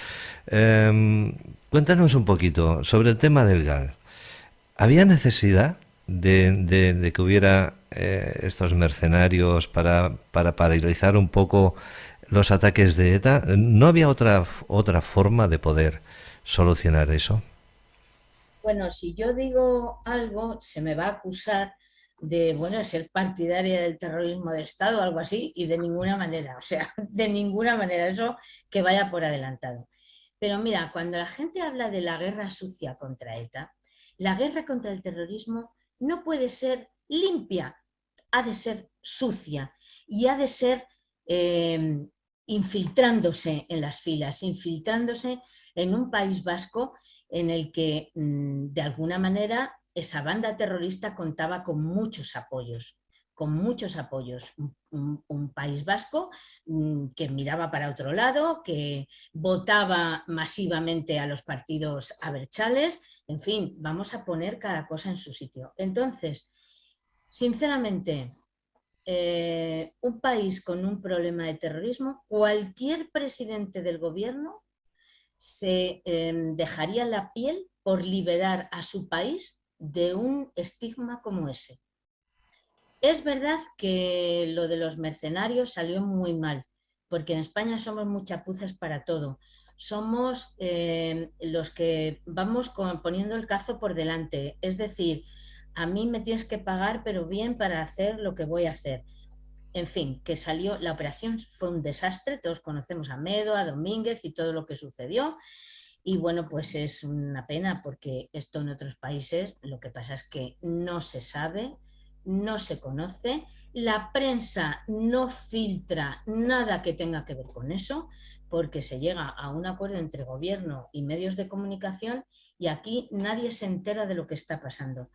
Cuéntanos un poquito sobre el tema del GAL. ¿Había necesidad de que hubiera estos mercenarios para paralizar un poco los ataques de ETA? ¿No había otra forma de poder solucionar eso? Bueno, si yo digo algo, se me va a acusar de, bueno, ser partidaria del terrorismo de Estado o algo así, y de ninguna manera, o sea, de ninguna manera, eso que vaya por adelantado. Pero mira, cuando la gente habla de la guerra sucia contra ETA, la guerra contra el terrorismo no puede ser limpia, ha de ser sucia y ha de ser eh, infiltrándose en las filas, infiltrándose en un País Vasco en el que de alguna manera esa banda terrorista contaba con muchos apoyos. Un País Vasco que miraba para otro lado, que votaba masivamente a los partidos abertzales, en fin, vamos a poner cada cosa en su sitio. Entonces, sinceramente, un país con un problema de terrorismo, cualquier presidente del gobierno se dejaría la piel por liberar a su país de un estigma como ese. Es verdad que lo de los mercenarios salió muy mal, porque en España somos muy chapuzas para todo. somos los que vamos poniendo el cazo por delante. Es decir, a mí me tienes que pagar, pero bien para hacer lo que voy a hacer. En fin, que salió, la operación fue un desastre, todos conocemos a Medo, a Domínguez y todo lo que sucedió. Y bueno, pues es una pena porque esto en otros países lo que pasa es que no se sabe, no se conoce, la prensa no filtra nada que tenga que ver con eso, porque se llega a un acuerdo entre gobierno y medios de comunicación y aquí nadie se entera de lo que está pasando.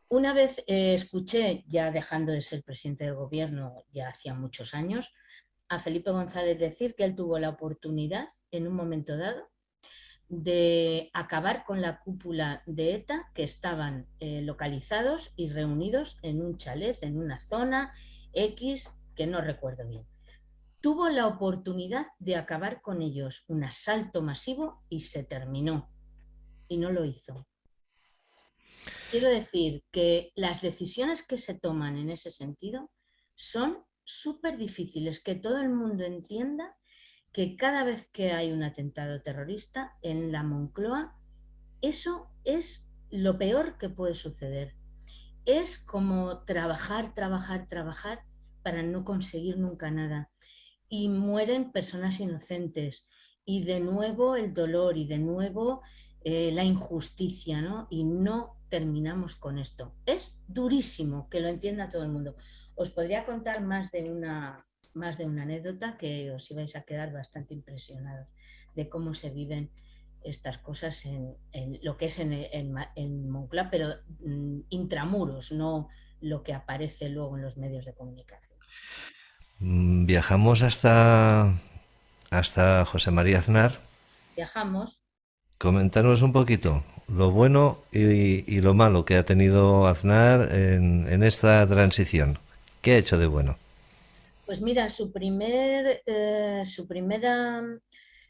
Una vez escuché, ya dejando de ser presidente del gobierno, ya hacía muchos años, a Felipe González decir que él tuvo la oportunidad en un momento dado de acabar con la cúpula de ETA que estaban localizados y reunidos en un chalet, en una zona X que no recuerdo bien. Tuvo la oportunidad de acabar con ellos, un asalto masivo, y se terminó. Y no lo hizo. Quiero decir que las decisiones que se toman en ese sentido son súper difíciles, que todo el mundo entienda que cada vez que hay un atentado terrorista en la Moncloa, eso es lo peor que puede suceder. Es como trabajar, trabajar, trabajar para no conseguir nunca nada. Y mueren personas inocentes. Y de nuevo el dolor y de nuevo la injusticia, ¿no? Y no terminamos con esto. Es durísimo, que lo entienda todo el mundo. Os podría contar más de una anécdota que os ibais a quedar bastante impresionados de cómo se viven estas cosas en lo que es en Moncloa, pero intramuros, no lo que aparece luego en los medios de comunicación. Viajamos hasta José María Aznar. Viajamos. Coméntanos un poquito lo bueno y lo malo que ha tenido Aznar en esta transición. ¿Qué ha hecho de bueno? Pues mira, su primera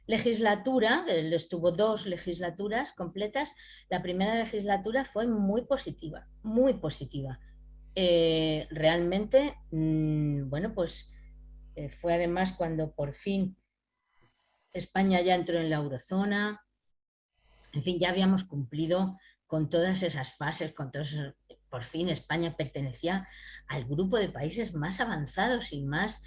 legislatura, él estuvo 2 legislaturas completas, la primera legislatura fue muy positiva, muy positiva. Realmente, bueno, pues fue además cuando por fin España ya entró en la eurozona, en fin, ya habíamos cumplido con todas esas fases, por fin España pertenecía al grupo de países más avanzados y más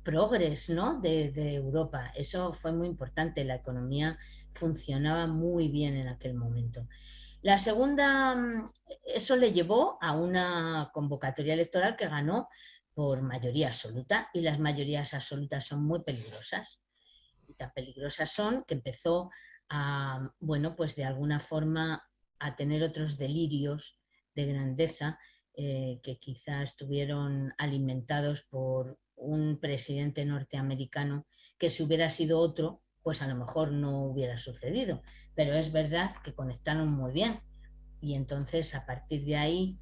progres, ¿no? de Europa. Eso fue muy importante, la economía funcionaba muy bien en aquel momento. La segunda, eso le llevó a una convocatoria electoral que ganó por mayoría absoluta, y las mayorías absolutas son muy peligrosas. Y tan peligrosas son que empezó a, bueno, pues de alguna forma a tener otros delirios de grandeza que quizá estuvieron alimentados por un presidente norteamericano que, si hubiera sido otro, pues a lo mejor no hubiera sucedido. Pero es verdad que conectaron muy bien. Y entonces, a partir de ahí,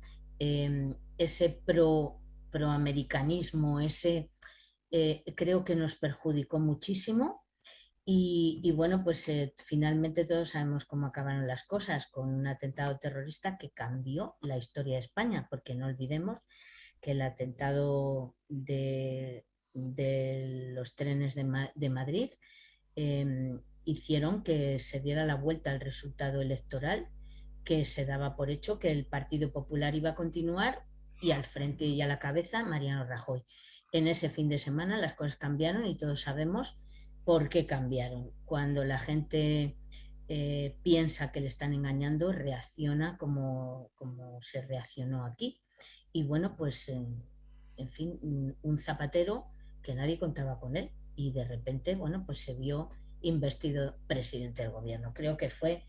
ese proamericanismo, ese creo que nos perjudicó muchísimo. Y bueno, pues finalmente todos sabemos cómo acabaron las cosas, con un atentado terrorista que cambió la historia de España, porque no olvidemos que el atentado de los trenes de Madrid hicieron que se diera la vuelta al resultado electoral, que se daba por hecho que el Partido Popular iba a continuar, y al frente y a la cabeza Mariano Rajoy. En ese fin de semana las cosas cambiaron y todos sabemos por qué cambiaron. Cuando la gente piensa que le están engañando, reacciona como se reaccionó aquí. Y bueno, pues en fin, un Zapatero que nadie contaba con él, y de repente, bueno, pues se vio investido presidente del gobierno. Creo que fue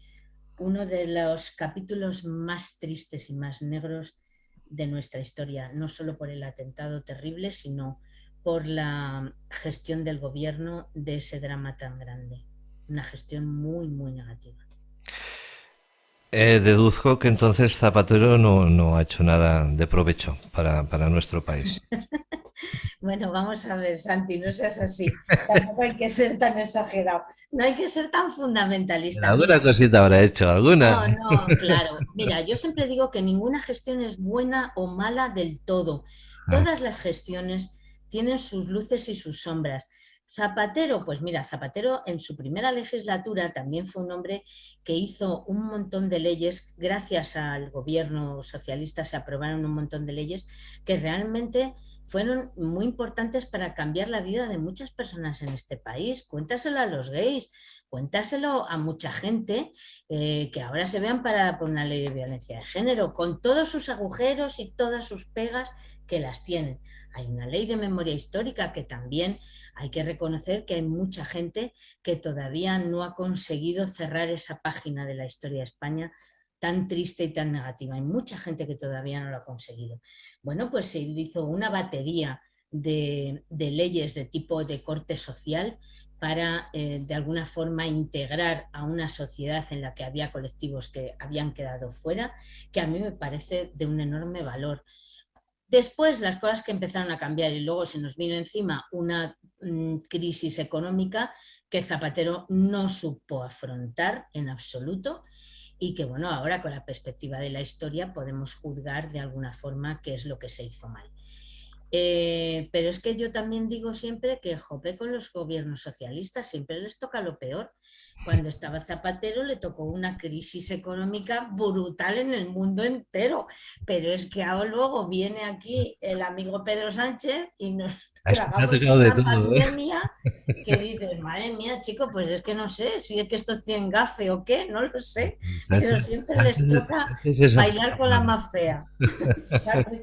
uno de los capítulos más tristes y más negros de nuestra historia, no solo por el atentado terrible, sino por la gestión del gobierno de ese drama tan grande. Una gestión muy, muy negativa. Deduzco que entonces Zapatero no ha hecho nada de provecho para nuestro país. Bueno, vamos a ver, Santi, no seas así. Tampoco hay que ser tan exagerado. No hay que ser tan fundamentalista. Alguna Mira, cosita habrá hecho, alguna. no, no, claro. Mira, yo siempre digo que ninguna gestión es buena o mala del todo. Todas las gestiones tienen sus luces y sus sombras. Zapatero, pues mira, Zapatero en su primera legislatura también fue un hombre que hizo un montón de leyes, gracias al gobierno socialista se aprobaron un montón de leyes que realmente fueron muy importantes para cambiar la vida de muchas personas en este país. Cuéntaselo a los gays, cuéntaselo a mucha gente que ahora se vean por una ley de violencia de género, con todos sus agujeros y todas sus pegas que las tienen. Hay una ley de memoria histórica que también hay que reconocer que hay mucha gente que todavía no ha conseguido cerrar esa página de la historia de España tan triste y tan negativa. Hay mucha gente que todavía no lo ha conseguido. Bueno, pues se hizo una batería de leyes de tipo de corte social para de alguna forma integrar a una sociedad en la que había colectivos que habían quedado fuera, que a mí me parece de un enorme valor. Después las cosas que empezaron a cambiar y luego se nos vino encima una crisis económica que Zapatero no supo afrontar en absoluto y que bueno, ahora con la perspectiva de la historia podemos juzgar de alguna forma qué es lo que se hizo mal. Pero es que yo también digo siempre que jope con los gobiernos socialistas, siempre les toca lo peor. Cuando estaba Zapatero le tocó una crisis económica brutal en el mundo entero, pero es que ahora luego viene aquí el amigo Pedro Sánchez y nos A este me ha tragamos tocado de una todo, ¿eh? pandemia que dices, madre mía, chico, pues es que no sé si es que esto tiene gafe o qué, no lo sé, pero Sánchez, siempre les Sánchez- toca Sánchez es bailar con la afortunado. más fea, ¿sabes?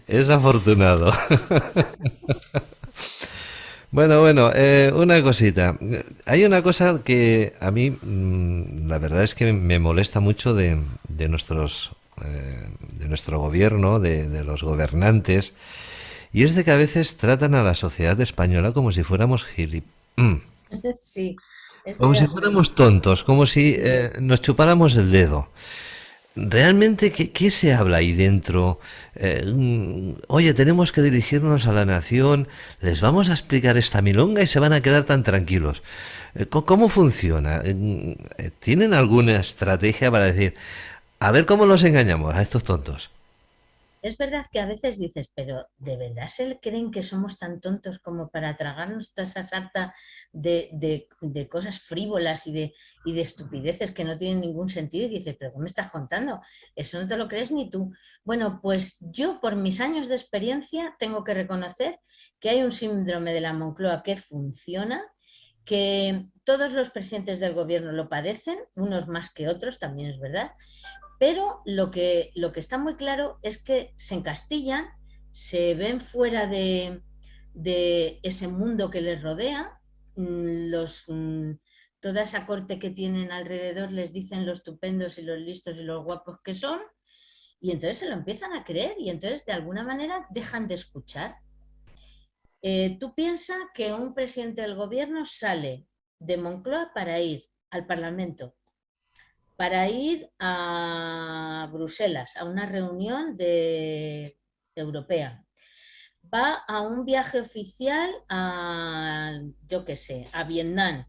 Es afortunado. Bueno, bueno, una cosita. Hay una cosa que a mí, la verdad es que me molesta mucho de nuestros, de nuestro gobierno, de los gobernantes, y es de que a veces tratan a la sociedad española como si fuéramos Sí, estoy como de si acuerdo. fuéramos tontos, como si Sí. nos chupáramos el dedo. ¿Realmente qué se habla ahí dentro? Oye, tenemos que dirigirnos a la nación, les vamos a explicar esta milonga y se van a quedar tan tranquilos. ¿Cómo funciona? ¿Tienen alguna estrategia para decir, a ver cómo los engañamos a estos tontos? Es verdad que a veces dices, pero ¿de verdad se creen que somos tan tontos como para tragarnos toda esa sarta de cosas frívolas y de estupideces que no tienen ningún sentido? Y dices, pero ¿qué me estás contando? Eso no te lo crees ni tú. Bueno, pues yo por mis años de experiencia tengo que reconocer que hay un síndrome de la Moncloa que funciona, que todos los presidentes del gobierno lo padecen, unos más que otros, también es verdad, pero lo que está muy claro es que se encastillan, se ven fuera de ese mundo que les rodea, toda esa corte que tienen alrededor les dicen lo estupendos y los listos y los guapos que son, y entonces se lo empiezan a creer y entonces de alguna manera dejan de escuchar. Tú piensas que un presidente del gobierno sale de Moncloa para ir al Parlamento, para ir a Bruselas, a una reunión europea. Va a un viaje oficial a, yo qué sé, a Vietnam,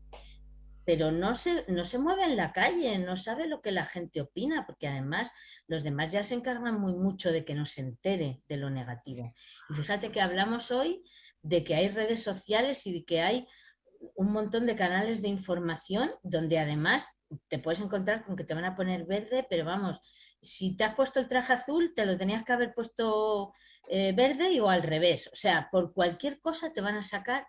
pero no se mueve en la calle, no sabe lo que la gente opina, porque además los demás ya se encargan muy mucho de que no se entere de lo negativo. Y fíjate que hablamos hoy de que hay redes sociales y de que hay un montón de canales de información donde además te puedes encontrar con que te van a poner verde, pero vamos, si te has puesto el traje azul, te lo tenías que haber puesto verde y o al revés. O sea, por cualquier cosa te van a sacar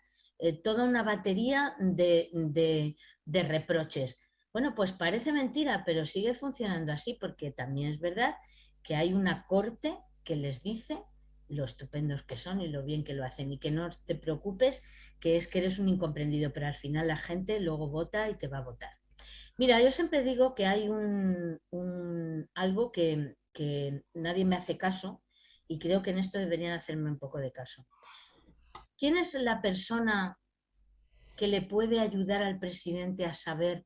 toda una batería de reproches. Bueno, pues parece mentira, pero sigue funcionando así porque también es verdad que hay una corte que les dice lo estupendos que son y lo bien que lo hacen y que no te preocupes que es que eres un incomprendido, pero al final la gente luego vota y te va a votar. Mira, yo siempre digo que hay algo que nadie me hace caso y creo que en esto deberían hacerme un poco de caso. ¿Quién es la persona que le puede ayudar al presidente a saber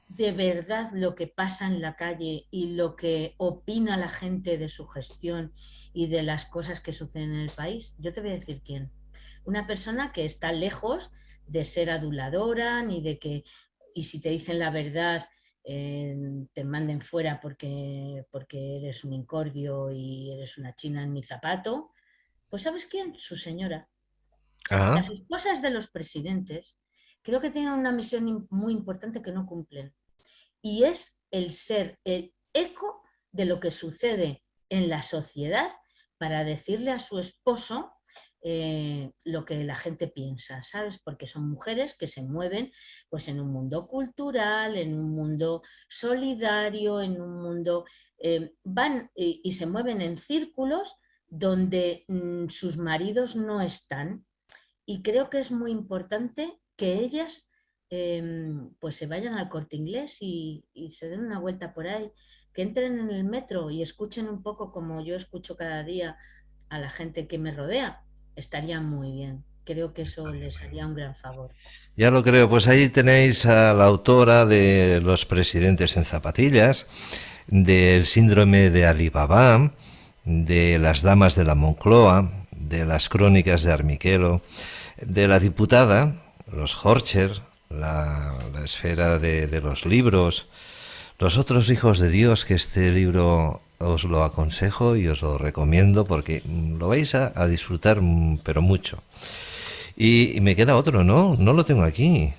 de verdad lo que pasa en la calle y lo que opina la gente de su gestión y de las cosas que suceden en el país? Yo te voy a decir quién. Una persona que está lejos de ser aduladora, ni de que, y si te dicen la verdad, te manden fuera porque eres un incordio y eres una china en mi zapato. Pues ¿sabes quién? Su señora. Ah, Las esposas de los presidentes creo que tienen una misión muy importante que no cumplen y es el ser el eco de lo que sucede en la sociedad para decirle a su esposo lo que la gente piensa, ¿sabes? Porque son mujeres que se mueven pues en un mundo cultural, en un mundo solidario, en un mundo... van y se mueven en círculos donde sus maridos no están y creo que es muy importante que ellas pues se vayan al Corte Inglés y se den una vuelta por ahí, que entren en el metro y escuchen un poco como yo escucho cada día a la gente que me rodea. Estaría muy bien. Creo que eso les haría un gran favor. ya lo creo. Pues ahí tenéis a la autora de Los presidentes en zapatillas, del síndrome de Alibaba, de las damas de la Moncloa, de las crónicas de Armiquelo, de la diputada, los Horcher, la esfera de los libros, los otros hijos de Dios, que este libro os lo aconsejo y os lo recomiendo porque lo vais a disfrutar, pero mucho. Y me queda otro, ¿no? No lo tengo aquí.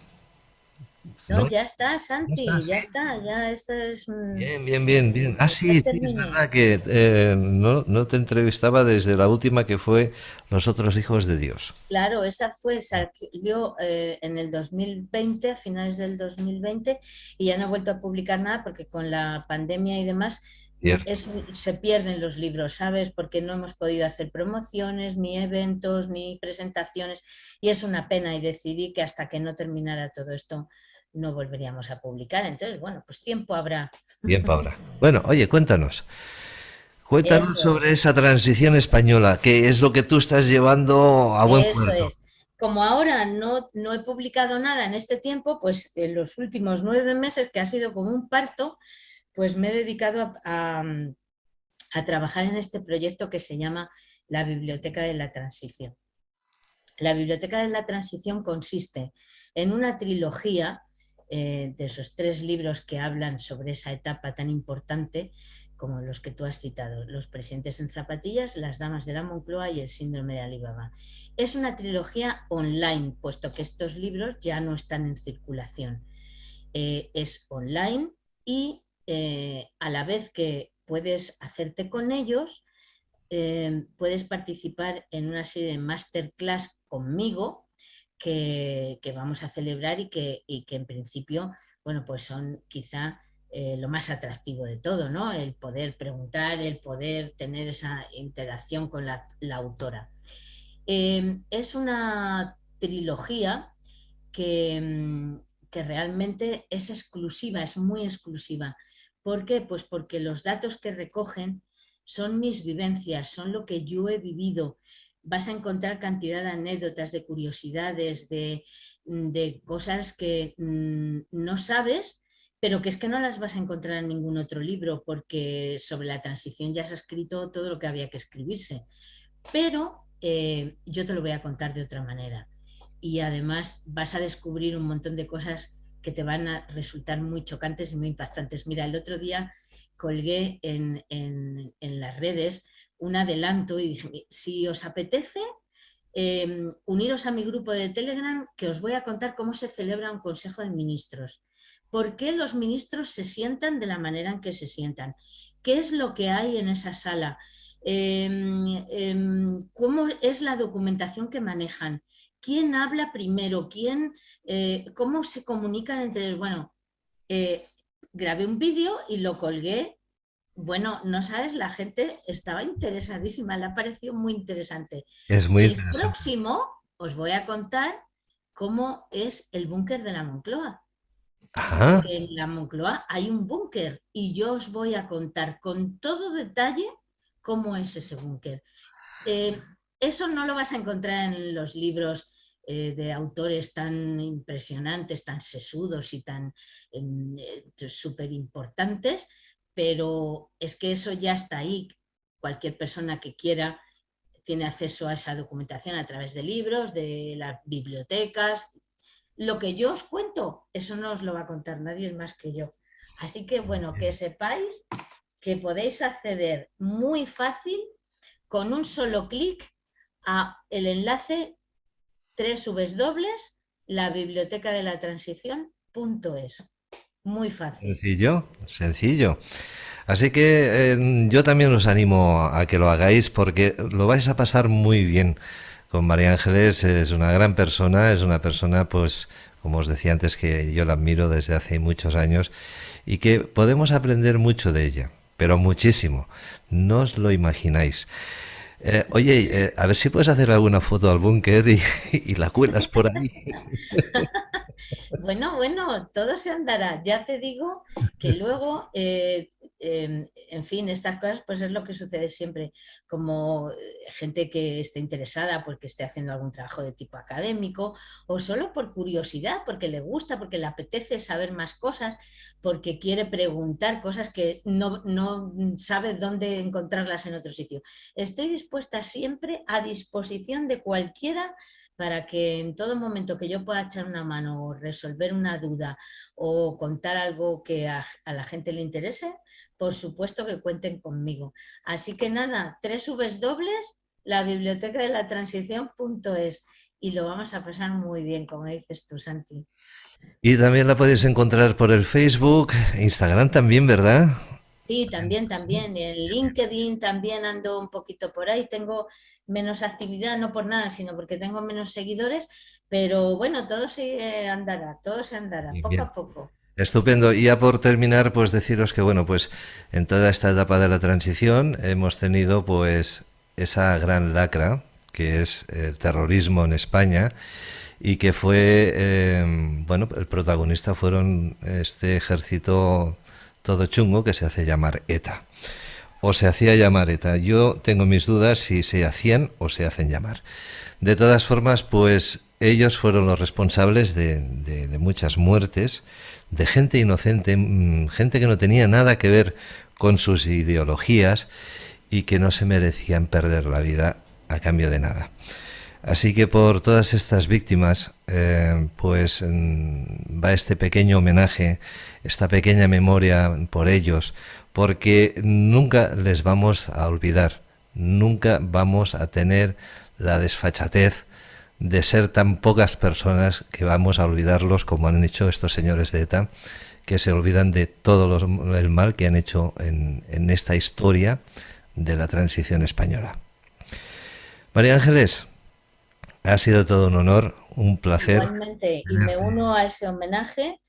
No, No, ya está, no está, Santi, sí. ya está, ya esto es... Bien, bien, bien, bien. Ah, ya sí, sí, es terminé. verdad que no te entrevistaba desde la última que fue Los otros hijos de Dios. Claro, esa fue, salió en el 2020, a finales del 2020, y ya no he vuelto a publicar nada porque con la pandemia y demás Cierto. se pierden los libros, ¿sabes? Porque no hemos podido hacer promociones, ni eventos, ni presentaciones, y es una pena y decidí que hasta que no terminara todo esto no volveríamos a publicar. Entonces, bueno, pues tiempo habrá. Bien, Paula. Bueno, oye, cuéntanos. Cuéntanos Eso sobre es. esa transición española, que es lo que tú estás llevando a buen Eso puerto. es. Como ahora no he publicado nada en este tiempo, pues en los últimos 9 meses, que ha sido como un parto, pues me he dedicado a trabajar en este proyecto que se llama la Biblioteca de la Transición. La Biblioteca de la Transición consiste en una trilogía de esos 3 libros que hablan sobre esa etapa tan importante como los que tú has citado, Los presidentes en zapatillas, Las damas de la Moncloa y El síndrome de Alibaba. Es una trilogía online, puesto que estos libros ya no están en circulación. Es online y a la vez que puedes hacerte con ellos, puedes participar en una serie de masterclass conmigo que vamos a celebrar y que en principio, bueno, pues son quizá lo más atractivo de todo, ¿no? El poder preguntar, el poder tener esa interacción con la autora. Es una trilogía que, que realmente es exclusiva, es muy exclusiva. ¿Por qué? Pues porque los datos que recogen son mis vivencias, son lo que yo he vivido. Vas a encontrar cantidad de anécdotas, de curiosidades, de cosas que no sabes, pero que es que no las vas a encontrar en ningún otro libro, porque sobre la transición ya se ha escrito todo lo que había que escribirse. Pero yo te lo voy a contar de otra manera. Y además vas a descubrir un montón de cosas que te van a resultar muy chocantes y muy impactantes. Mira, el otro día colgué en las redes un adelanto y dije, si os apetece, uniros a mi grupo de Telegram, que os voy a contar cómo se celebra un Consejo de Ministros. ¿Por qué los ministros se sientan de la manera en que se sientan? ¿Qué es lo que hay en esa sala? ¿Cómo es la documentación que manejan? ¿Quién habla primero? ¿Cómo se comunican entre ellos? Bueno, eh, grabé un vídeo y lo colgué. Bueno, no sabes, la gente estaba interesadísima, le ha parecido muy interesante. Es muy El interesante. próximo os voy a contar cómo es el búnker de la Moncloa, Ah, porque en la Moncloa hay un búnker y yo os voy a contar con todo detalle cómo es ese búnker. Eh, Eso no lo vas a encontrar en los libros de autores tan impresionantes, tan sesudos y tan súper importantes, pero es que eso ya está ahí. Cualquier persona que quiera tiene acceso a esa documentación a través de libros, de las bibliotecas. Lo que yo os cuento, eso no os lo va a contar nadie más que yo. Así que bueno, que sepáis que podéis acceder muy fácil con un solo clic a el enlace www.labibliotecadelatransición.es. Muy fácil. Sencillo, sencillo. Así que yo también os animo a que lo hagáis porque lo vais a pasar muy bien con María Ángeles. Es una gran persona, es una persona, pues, como os decía antes, que yo la admiro desde hace muchos años y que podemos aprender mucho de ella, pero muchísimo. No os lo imagináis. Oye, a ver si puedes hacer alguna foto al búnker y la cuelas por ahí. Bueno, bueno, todo se andará. Ya te digo que luego, en fin, estas cosas, pues es lo que sucede siempre. Como gente que esté interesada porque esté haciendo algún trabajo de tipo académico o solo por curiosidad, porque le gusta, porque le apetece saber más cosas, porque quiere preguntar cosas que no sabe dónde encontrarlas en otro sitio. Estoy dispuesta siempre a disposición de cualquiera para que en todo momento que yo pueda echar una mano o resolver una duda o contar algo que a la gente le interese, por supuesto que cuenten conmigo. Así que nada, dobles, la biblioteca de la transición.es, y lo vamos a pasar muy bien, como dices tú, Santi. Y también la podéis encontrar por el Facebook, Instagram también, ¿verdad? Sí, también, también. En LinkedIn también ando un poquito por ahí. Tengo menos actividad, no por nada, sino porque tengo menos seguidores, pero bueno, todo se andará, Bien, poco bien. a poco. Estupendo. Y ya por terminar, pues deciros que, bueno, pues en toda esta etapa de la transición hemos tenido pues esa gran lacra que es el terrorismo en España y que fue, bueno, el protagonista fueron este ejército todo chungo que se hace llamar ETA. O se hacía llamar ETA. Yo tengo mis dudas si se hacían o se hacen llamar. De todas formas, pues ellos fueron los responsables de muchas muertes, de gente inocente, gente que no tenía nada que ver con sus ideologías y que no se merecían perder la vida a cambio de nada. Así que por todas estas víctimas, pues va este pequeño homenaje, esta pequeña memoria por ellos, porque nunca les vamos a olvidar, nunca vamos a tener la desfachatez de ser tan pocas personas que vamos a olvidarlos como han hecho estos señores de ETA, que se olvidan de todo el mal que han hecho en esta historia de la transición española. María Ángeles, ha sido todo un honor, un placer. Igualmente, y me uno a ese homenaje.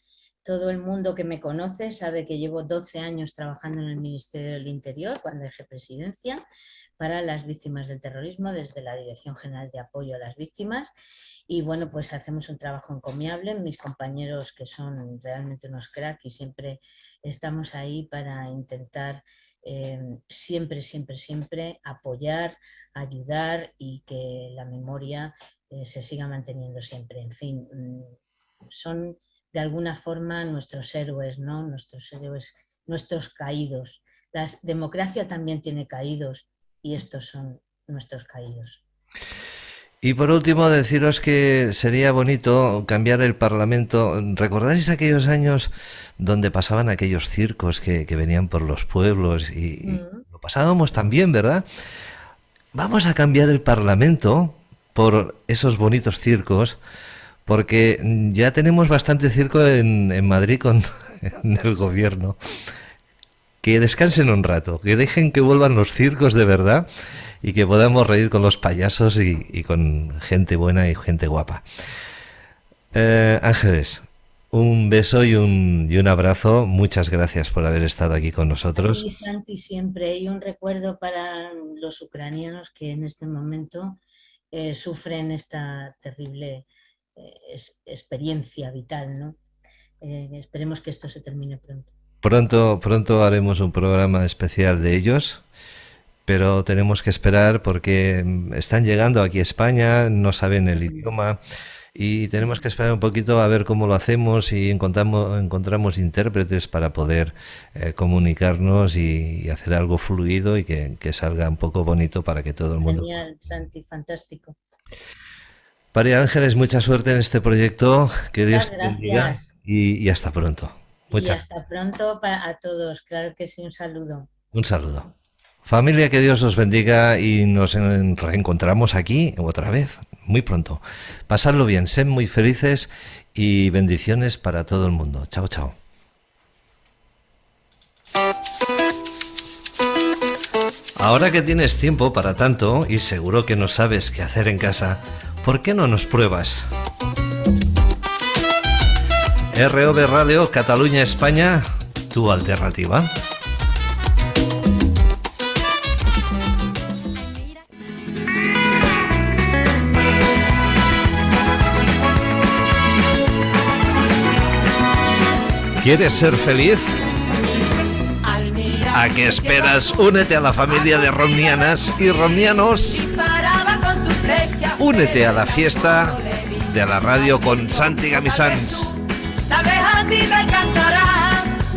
Todo el mundo que me conoce sabe que llevo 12 años trabajando en el Ministerio del Interior cuando dejé presidencia para las víctimas del terrorismo desde la Dirección General de Apoyo a las Víctimas. Y bueno, pues hacemos un trabajo encomiable. Mis compañeros que son realmente unos cracks y siempre estamos ahí para intentar siempre, siempre, siempre apoyar, ayudar y que la memoria se siga manteniendo siempre. En fin, son de alguna forma nuestros héroes, ¿no? Nuestros héroes, nuestros caídos. La democracia también tiene caídos y estos son nuestros caídos. Y por último, deciros que sería bonito cambiar el Parlamento. ¿Recordáis aquellos años donde pasaban aquellos circos que venían por los pueblos y Mm. lo pasábamos también, ¿verdad? Vamos a cambiar el Parlamento por esos bonitos circos, porque ya tenemos bastante circo en Madrid con en el gobierno. Que descansen un rato, que dejen que vuelvan los circos de verdad y que podamos reír con los payasos y con gente buena y gente guapa. Ángeles, un beso y un abrazo. Muchas gracias por haber estado aquí con A ti, nosotros. Santi, siempre. Y un recuerdo para los ucranianos que en este momento sufren esta terrible experiencia vital, ¿no? Esperemos que esto se termine pronto. Pronto, pronto haremos un programa especial de ellos, pero tenemos que esperar porque están llegando aquí a España, no saben el Mm, idioma y tenemos mm. que esperar un poquito a ver cómo lo hacemos y encontramos intérpretes para poder comunicarnos y hacer algo fluido y que salga un poco bonito para que todo el mundo. Genial, Santi, fantástico. María Ángeles, mucha suerte en este proyecto, que Dios Muchas te bendiga gracias. y hasta pronto. Y Muchas. hasta pronto a todos. Claro que sí, un saludo. Un saludo. Familia, que Dios os bendiga y nos reencontramos aquí otra vez, muy pronto. Pasadlo bien, sed muy felices y bendiciones para todo el mundo. Chao, chao. Ahora que tienes tiempo para tanto y seguro que no sabes qué hacer en casa, ¿por qué no nos pruebas? ROV Radio, Cataluña, España, tu alternativa. ¿Quieres ser feliz? ¿A qué esperas? Únete a la familia de romnianas y romnianos. Únete a la fiesta de la radio con Santi Gamisans.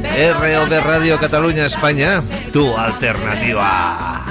ROV Radio Cataluña España, tu alternativa.